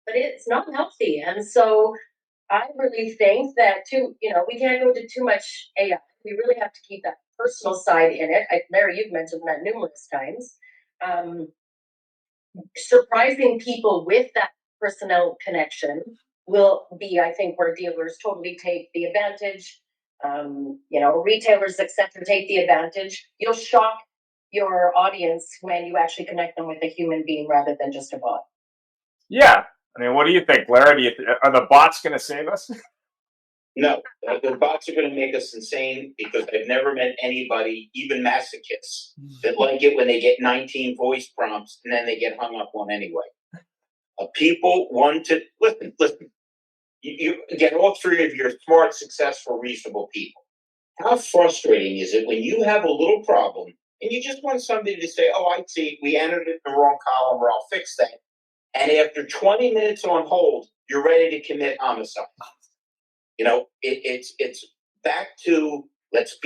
but it's not healthy. And so I really think that we can't go to too much AI. We really have to keep that personal side in it. Larry, you've mentioned that numerous times. Surprising people with that personal connection will be, I think, where dealers totally take the advantage. retailers, etc., take the advantage. You'll shock your audience when you actually connect them with a human being rather than just a bot. Yeah. I mean, what do you think, Larry? Are the bots going to save us? No, the bots are going to make us insane because I've never met anybody, even masochists, that like it when they get 19 voice prompts and then they get hung up on anyway. People want to listen. You get all three of your smart, successful, reasonable people. How frustrating is it when you have a little problem and you just want somebody to say, "Oh, I see, we entered it in the wrong column, or I'll fix that." And after 20 minutes on hold, you're ready to commit homicide. It's back to let's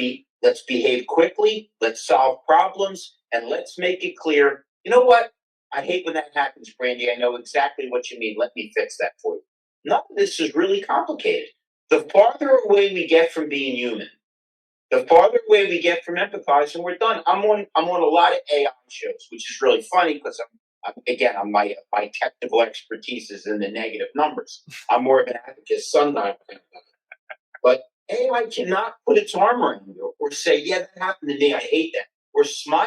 behave quickly, let's solve problems, and let's make it clear. You know what? I hate when that happens, Brandy. I know exactly what you mean. Let me fix that for you. None of this is really complicated. The farther away we get from being human, the farther away we get from empathizing, we're done. I'm on a lot of AI shows, which is really funny because my technical expertise is in the negative numbers. I'm more of an advocate, sundial. But AI cannot put its arm around you or say, "Yeah, that happened to me. I hate that," or smile.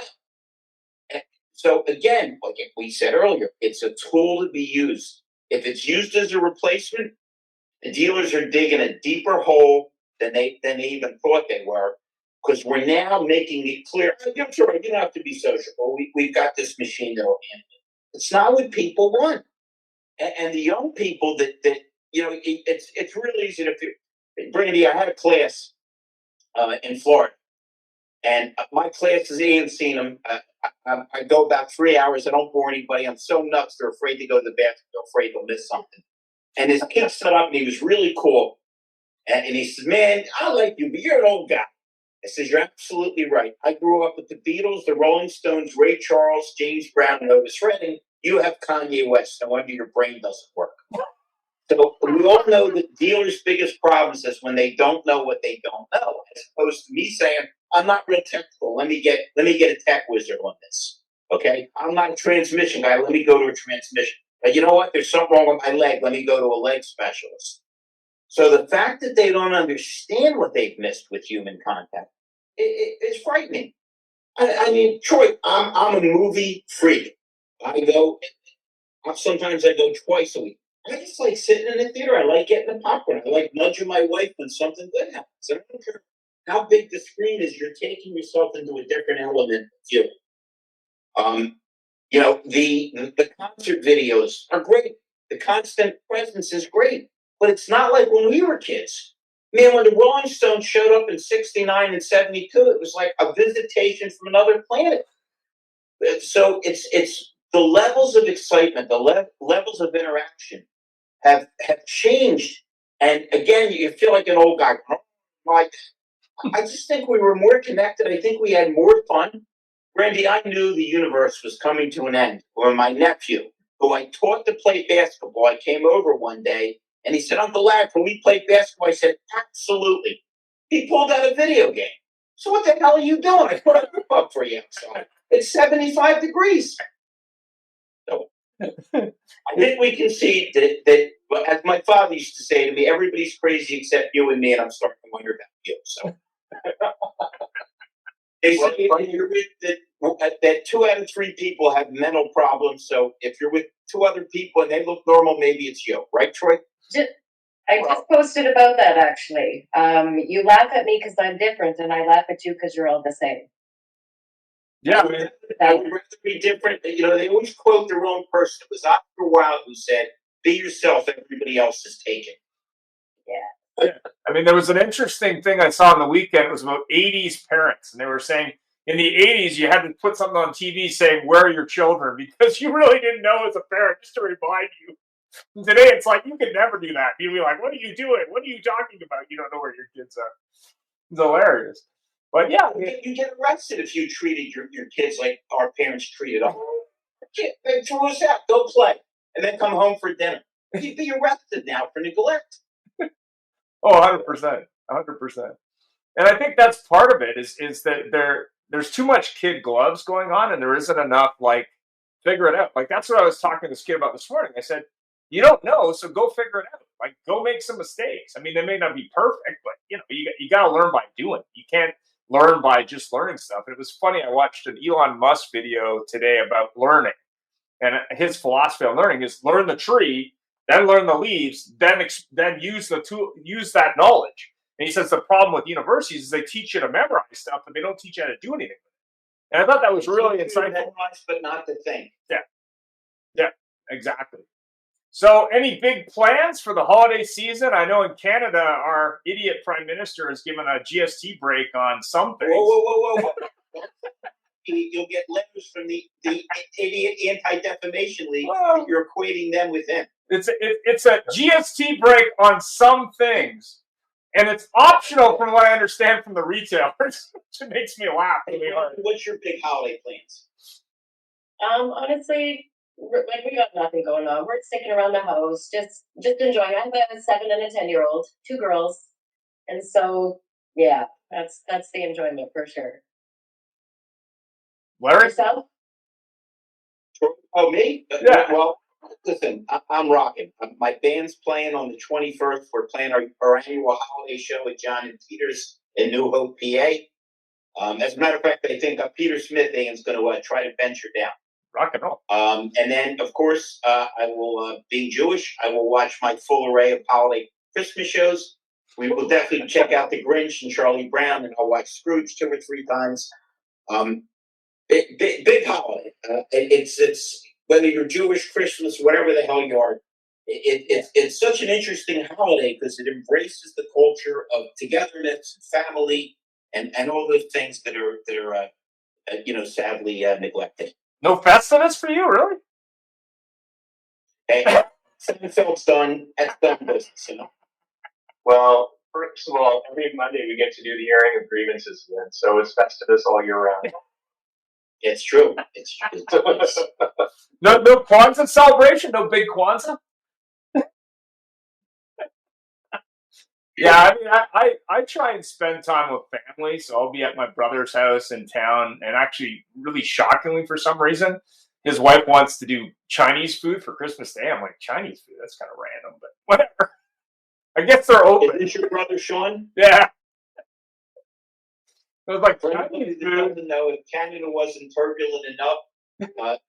And so again, like we said earlier, it's a tool to be used. If it's used as a replacement, the dealers are digging a deeper hole than they even thought they were, because we're now making it clear. I'm sure you don't have to be sociable. We've got this machine that will handle it. It's not what people want, and the young people that it's really easy to feel. Brandy, I had a class in Florida, and my classes, Ian's seen them. I go about 3 hours. I don't bore anybody. I'm so nuts. They're afraid to go to the bathroom. They're afraid they'll miss something. And his kid stood up and he was really cool. And he says, "Man, I like you, but you're an old guy." I says, "You're absolutely right. I grew up with the Beatles, the Rolling Stones, Ray Charles, James Brown, and Otis Redding. You have Kanye West. No wonder your brain doesn't work." So we all know that dealers' biggest problems is when they don't know what they don't know, as opposed to me saying, "I'm not real technical. Let me get a tech wizard on this. Okay, I'm not a transmission guy. Let me go to a transmission. But you know what? There's something wrong with my leg. Let me go to a leg specialist." So the fact that they don't understand what they've missed with human contact is frightening. I mean, Troy, I'm a movie freak. Sometimes I go twice a week. I just like sitting in the theater. I like getting the popcorn. I like nudging my wife when something good happens. I don't care how big the screen is. You're taking yourself into a different element of viewing. The concert videos are great. The constant presence is great, but it's not like when we were kids. Man, when the Rolling Stones showed up in '69 and '72, it was like a visitation from another planet. So it's the levels of excitement, the levels of interaction have changed. And again, you feel like an old guy. Like, I just think we were more connected. I think we had more fun. Randy, I knew the universe was coming to an end when my nephew, who I taught to play basketball, I came over one day and he said, "Uncle Larry, can we play basketball?" I said, "Absolutely." He pulled out a video game. "So what the hell are you doing?" "I put a roof up for you outside. It's 75 degrees. So I think we can see that, as my father used to say to me, everybody's crazy except you and me, and I'm starting to wonder about you. So they say that 2 out of 3 people have mental problems. So if you're with 2 other people and they look normal, maybe it's you, right, Troy? I just posted about that actually. You laugh at me because I'm different, and I laugh at you because you're all the same. Yeah, I mean, I would rather be different. They always quote the wrong person. It was Oscar Wilde who said, "Be yourself, everybody else is taken." Yeah. I mean, there was an interesting thing I saw on the weekend. It was about '80s parents, and they were saying in the '80s you had to put something on TV saying "Where are your children?" because you really didn't know as a parent, just to remind you. And today it's like you can never do that. You'll be like, "What are you doing? What are you talking about? You don't know where your kids are." It's hilarious. But yeah, You get arrested if you treated your kids like our parents treated us. They threw us out. Go play, and then come home for dinner. You'd be arrested now for neglect. oh, 100%, 100%. And I think that's part of it is that there's too much kid gloves going on, and there isn't enough like figure it out. Like that's what I was talking to this kid about this morning. I said, "You don't know, so go figure it out. Like go make some mistakes. I mean, they may not be perfect, but you got to learn by doing. You can't learn by just learning stuff. And it was funny. I watched an Elon Musk video today about learning, and his philosophy on learning is learn the tree, then learn the leaves, then use that knowledge. And he says the problem with universities is they teach you to memorize stuff, but they don't teach you how to do anything. And I thought that was really insightful. But not to think. Yeah, exactly. So, any big plans for the holiday season? I know in Canada, our idiot prime minister has given a GST break on some things. Whoa. You'll get letters from the idiot Anti-Defamation League. Well, you're equating them with him. It's a GST break on some things, and it's optional from what I understand from the retailers, which makes me laugh really hard. What's your big holiday plans? Honestly, like we got nothing going on. We're sticking around the house, just enjoying. I have a 7 and a 10-year-old, 2 girls, and so yeah, that's the enjoyment for sure. Larry? Yourself? Oh, me? Yeah. Well, listen, I'm rocking. My band's playing on the 21st. We're playing our annual holiday show at John and Peter's in New Hope, PA. As a matter of fact, I think Peter Smith is going to try to venture down. Rock and roll. And then, of course, I will, being Jewish, I will watch my full array of holiday Christmas shows. We will definitely check out The Grinch and Charlie Brown, and I'll watch Scrooge 2 or 3 times. Big holiday. It's whether you're Jewish, Christmas, whatever the hell you are. It's such an interesting holiday because it embraces the culture of togetherness, family, and all those things that are sadly neglected. No Festivus for you, really? Hey, Seinfeld's done. That's done business, Well, first of all, every Monday we get to do the airing of grievances again, so it's Festivus all year round. It's true. It's No Kwanzaa celebration? No big Kwanzaa? Yeah, I mean, I try and spend time with family, so I'll be at my brother's house in town, and actually, really shockingly for some reason, his wife wants to do Chinese food for Christmas Day. I'm like, Chinese food? That's kind of random, but whatever. I guess they're open. Is this your brother, Sean? Yeah. It was like Chinese food. Doesn't know if Canada wasn't turbulent enough.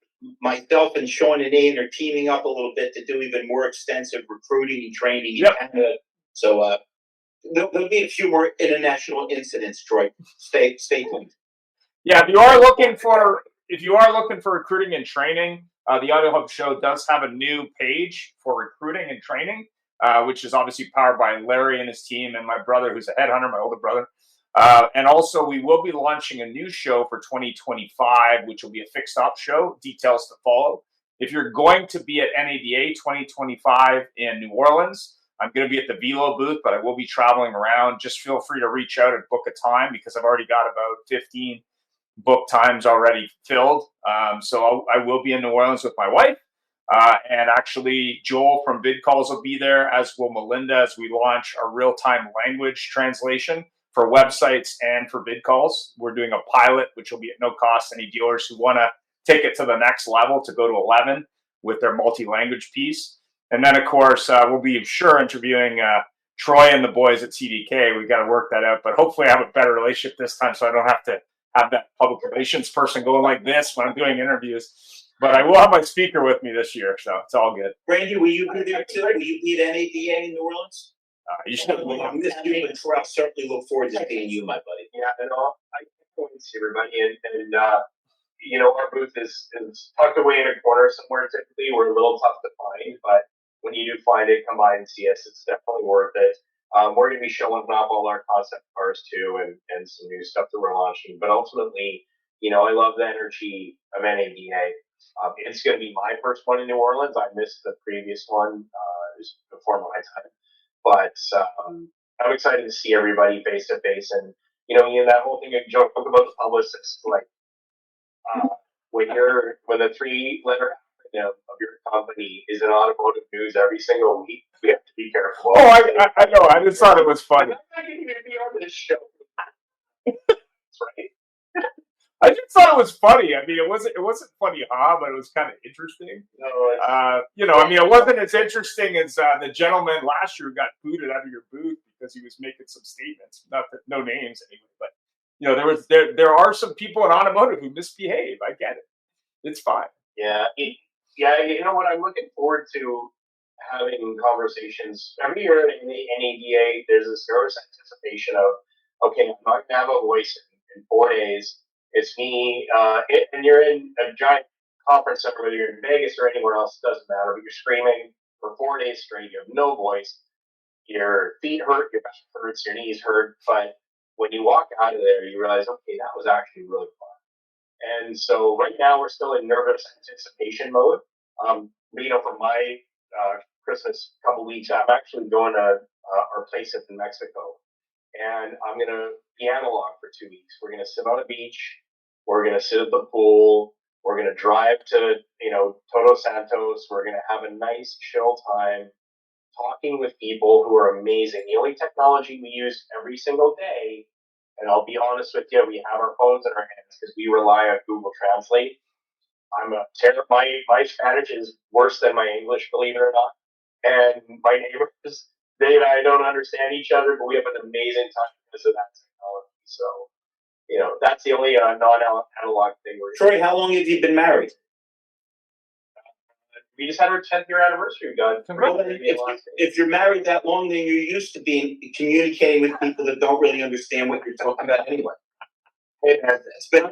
Myself and Sean and Ian are teaming up a little bit to do even more extensive recruiting and training in Canada. So there'll be a few more international incidents, Troy. Stay tuned. Yeah, if you are looking for recruiting and training, the AutoHub show does have a new page for recruiting and training, which is obviously powered by Larry and his team and my brother, who's a headhunter, my older brother. And also, we will be launching a new show for 2025, which will be a fixed op show. Details to follow. If you're going to be at NADA 2025 in New Orleans, I'm going to be at the Velo booth, but I will be traveling around. Just feel free to reach out and book a time because I've already got about 15 book times already filled. So I will be in New Orleans with my wife. And actually, Joel from VidCalls will be there, as will Melinda, as we launch our real-time language translation for websites and for VidCalls. We're doing a pilot, which will be at no cost to any dealers who want to take it to the next level to go to 11 with their multi-language piece. And then, of course, we'll be sure interviewing Troy and the boys at CDK. We've got to work that out, but hopefully I have a better relationship this time so I don't have to have that public relations person going like this when I'm doing interviews. But I will have my speaker with me this year, so it's all good. Brandy, will you be there too? Will you be at NADA in New Orleans? You should have I miss you, but I'll certainly look forward to seeing you, my buddy. Yeah, and I can't wait to see everybody. And our booth is tucked away in a corner somewhere typically. We're a little tough to find, but when you do find it, come by and see us. It's definitely worth it. We're going to be showing off all our concept cars too and some new stuff that we're launching. But ultimately, I love the energy of NADA. It's going to be my first one in New Orleans. I missed the previous one. It was before my time. But I'm excited to see everybody face to face. And, that whole thing, a joke about the publicist, like when the 3-letter of your company is in automotive news every single week, we have to be careful. Oh, I know. I just thought it was funny. I'm not going to be on this show. That's right. I just thought it was funny. I mean, it wasn't funny, but it was kind of interesting. No, it wasn't as interesting as the gentleman last year who got booted out of your booth because he was making some statements. Not that, no names anyway, but there are some people in automotive who misbehave. I get it. It's fine. Yeah, you know what? I'm looking forward to having conversations every year in the NADA. There's this nervous anticipation of, okay, I'm not gonna have a voice in 4 days. It's me, and you're in a giant conference center, whether you're in Vegas or anywhere else, doesn't matter. But you're screaming for 4 days straight. You have no voice. Your feet hurt, your back hurts, your knees hurt. But when you walk out of there, you realize, okay, that was actually really fun. And so right now we're still in nervous anticipation mode. For my Christmas couple weeks, I'm actually going to our place in Mexico, and I'm going to be analog for 2 weeks. We're going to sit on a beach. We're going to sit at the pool. We're going to drive to Todo Santos. We're going to have a nice chill time, talking with people who are amazing. The only technology we use every single day, and I'll be honest with you, we have our phones in our hands because we rely on Google Translate. My Spanish is worse than my English, believe it or not. And my neighbors, they and I don't understand each other, but we have an amazing time because of that technology. So, that's the only non-analog thing we're Troy, how long have you been married? We just had our 10th year anniversary, God. Well, if you're married that long, then you're used to communicating with people that don't really understand what you're talking about anyway. It's been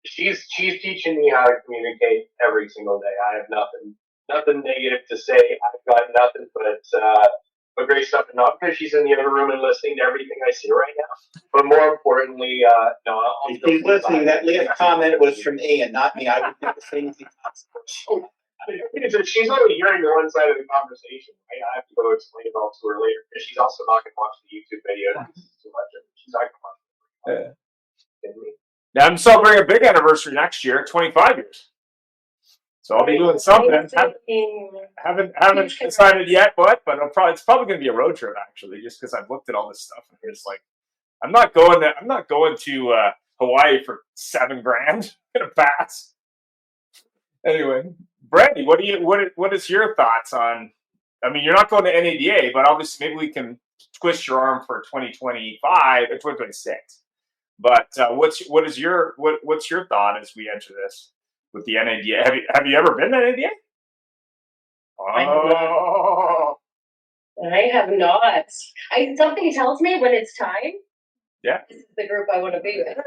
she's teaching me how to communicate every single day. I have nothing negative to say. I've got nothing but great stuff. And not because she's in the other room and listening to everything I say right now, but more importantly, no. If she's listening, that last comment was from Ian, not me. I would never say anything. She's only hearing one side of the conversation. I have to go explain it all to her later because she's also not going to watch the YouTube video. Too much. She's not going to watch it. Now I'm celebrating a big anniversary next year, 25 years. So I'll be doing something. Haven't decided yet, but it's probably going to be a road trip actually, just because I've looked at all this stuff and it's like I'm not going to Hawaii for $7,000 in a pass. Anyway, Brandy, what is your thoughts on? I mean, you're not going to NADA, but obviously maybe we can twist your arm for 2025 or 2026. But what's your thought as we enter this with the NADA? Have you ever been to NADA? Oh, I have not. Something tells me when it's time. Yeah. This is the group I want to be with.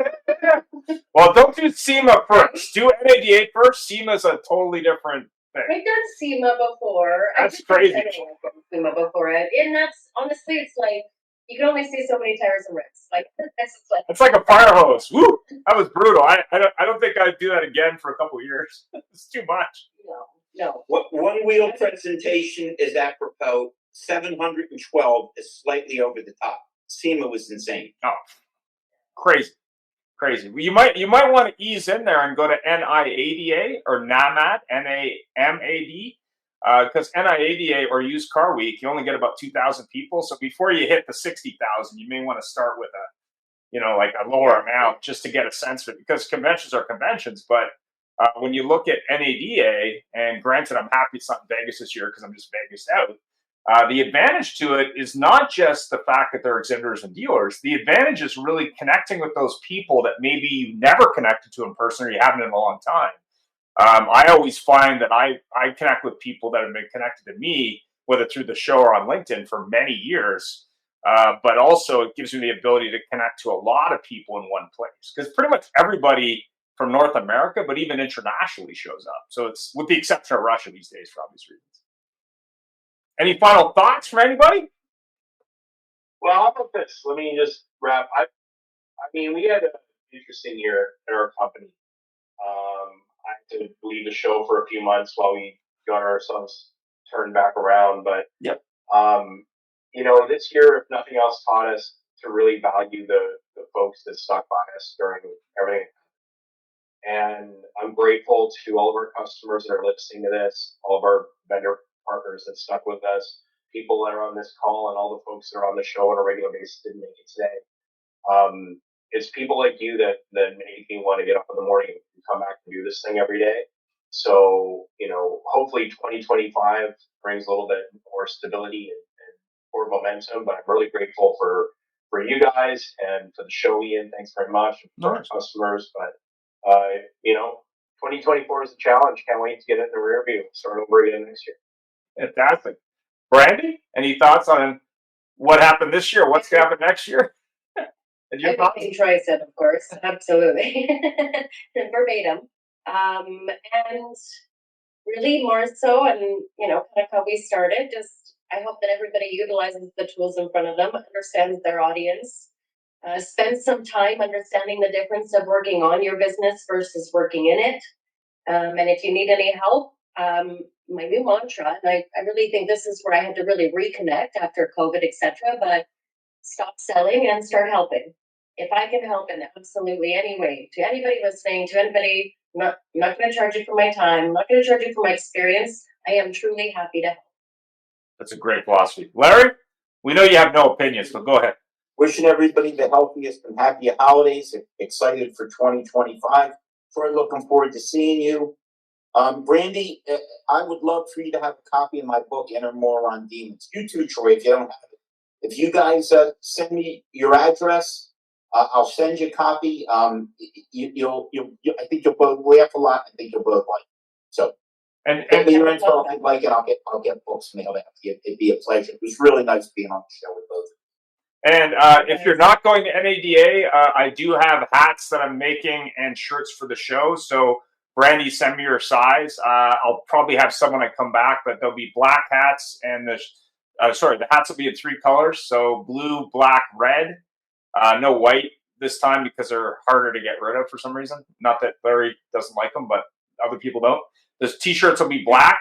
Well, don't do SEMA first. Do NADA first. SEMA's a totally different thing. I've done SEMA before. That's crazy. I've done SEMA before, and that's honestly, it's like you can only see so many tires and rims. Like it's like a fire hose. Woo! That was brutal. I don't think I'd do that again for a couple of years. It's too much. No. What one wheel presentation is apropos? 712 is slightly over the top. SEMA was insane. Oh, crazy. Well, you might want to ease in there and go to NIADA or NAMAD, NAMAD, because NIADA or Used Car Week, you only get about 2,000 people. So before you hit the 60,000, you may want to start with a lower amount just to get a sense of it, because conventions are conventions. But when you look at NADA, and granted, I'm happy it's not in Vegas this year because I'm just Vegas out. The advantage to it is not just the fact that they're exhibitors and dealers. The advantage is really connecting with those people that maybe you never connected to in person or you haven't in a long time. I always find that I connect with people that have been connected to me, whether through the show or on LinkedIn, for many years. But also it gives me the ability to connect to a lot of people in one place, because pretty much everybody from North America, but even internationally, shows up. So it's, with the exception of Russia these days for obvious reasons. Any final thoughts from anybody? Well, how about this? Let me just wrap. I mean, we had an interesting year at our company. I had to leave the show for a few months while we got ourselves turned back around. But yep. This year, if nothing else, taught us to really value the folks that stuck by us during everything. And I'm grateful to all of our customers that are listening to this, all of our vendor partners that stuck with us, people that are on this call, and all the folks that are on the show on a regular basis didn't make it today. It's people like you that make me want to get up in the morning and come back and do this thing every day. So, hopefully 2025 brings a little bit more stability and forward momentum. But I'm really grateful for you guys and for the show, Ian. Thanks very much. And for our customers. But 2024 is a challenge. Can't wait to get it in the rear view. Start over again next year. Fantastic. Brandy, any thoughts on what happened this year? What's going to happen next year? And your thoughts? Everything Troy said, of course, absolutely, verbatim. And really more so, and kind of how we started. Just I hope that everybody utilizes the tools in front of them, understands their audience, spend some time understanding the difference of working on your business versus working in it. And if you need any help, my new mantra, and I really think this is where I had to really reconnect after COVID, etc. But stop selling and start helping. If I can help in absolutely any way, to anybody listening, to anybody, I'm not going to charge you for my time. I'm not going to charge you for my experience. I am truly happy to help. That's a great philosophy. Larry, we know you have no opinions, but go ahead. Wishing everybody the healthiest and happiest holidays. Excited for 2025. Troy, looking forward to seeing you. Brandy, I would love for you to have a copy of my book, Enter More on Demons. You too, Troy, if you don't have it. If you guys send me your address, I'll send you a copy. I think you'll both laugh a lot. I think you'll both like it. So, and get me your info if you'd like it. I'll get books mailed out. It'd be a pleasure. It was really nice being on the show with both of you. And if you're not going to NADA, I do have hats that I'm making and shirts for the show. So, Brandy, send me your size. I'll probably have someone I come back, but there'll be black hats, and the hats will be in 3 colors. So blue, black, red. No white this time because they're harder to get rid of for some reason. Not that Larry doesn't like them, but other people don't. The t-shirts will be black,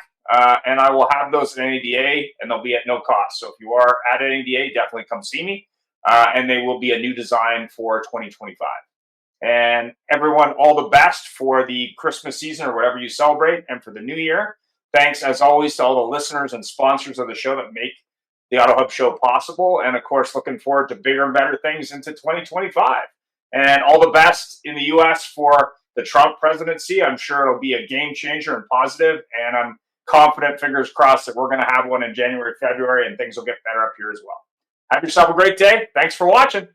and I will have those at NADA, and they'll be at no cost. So if you are at NADA, definitely come see me. And they will be a new design for 2025. And everyone, all the best for the Christmas season or whatever you celebrate, and for the new year. Thanks, as always, to all the listeners and sponsors of the show that make the AutoHub show possible. And, of course, looking forward to bigger and better things into 2025. And all the best in the U.S. for the Trump presidency. I'm sure it'll be a game changer and positive. And I'm confident, fingers crossed, that we're going to have one in January, February, and things will get better up here as well. Have yourself a great day. Thanks for watching.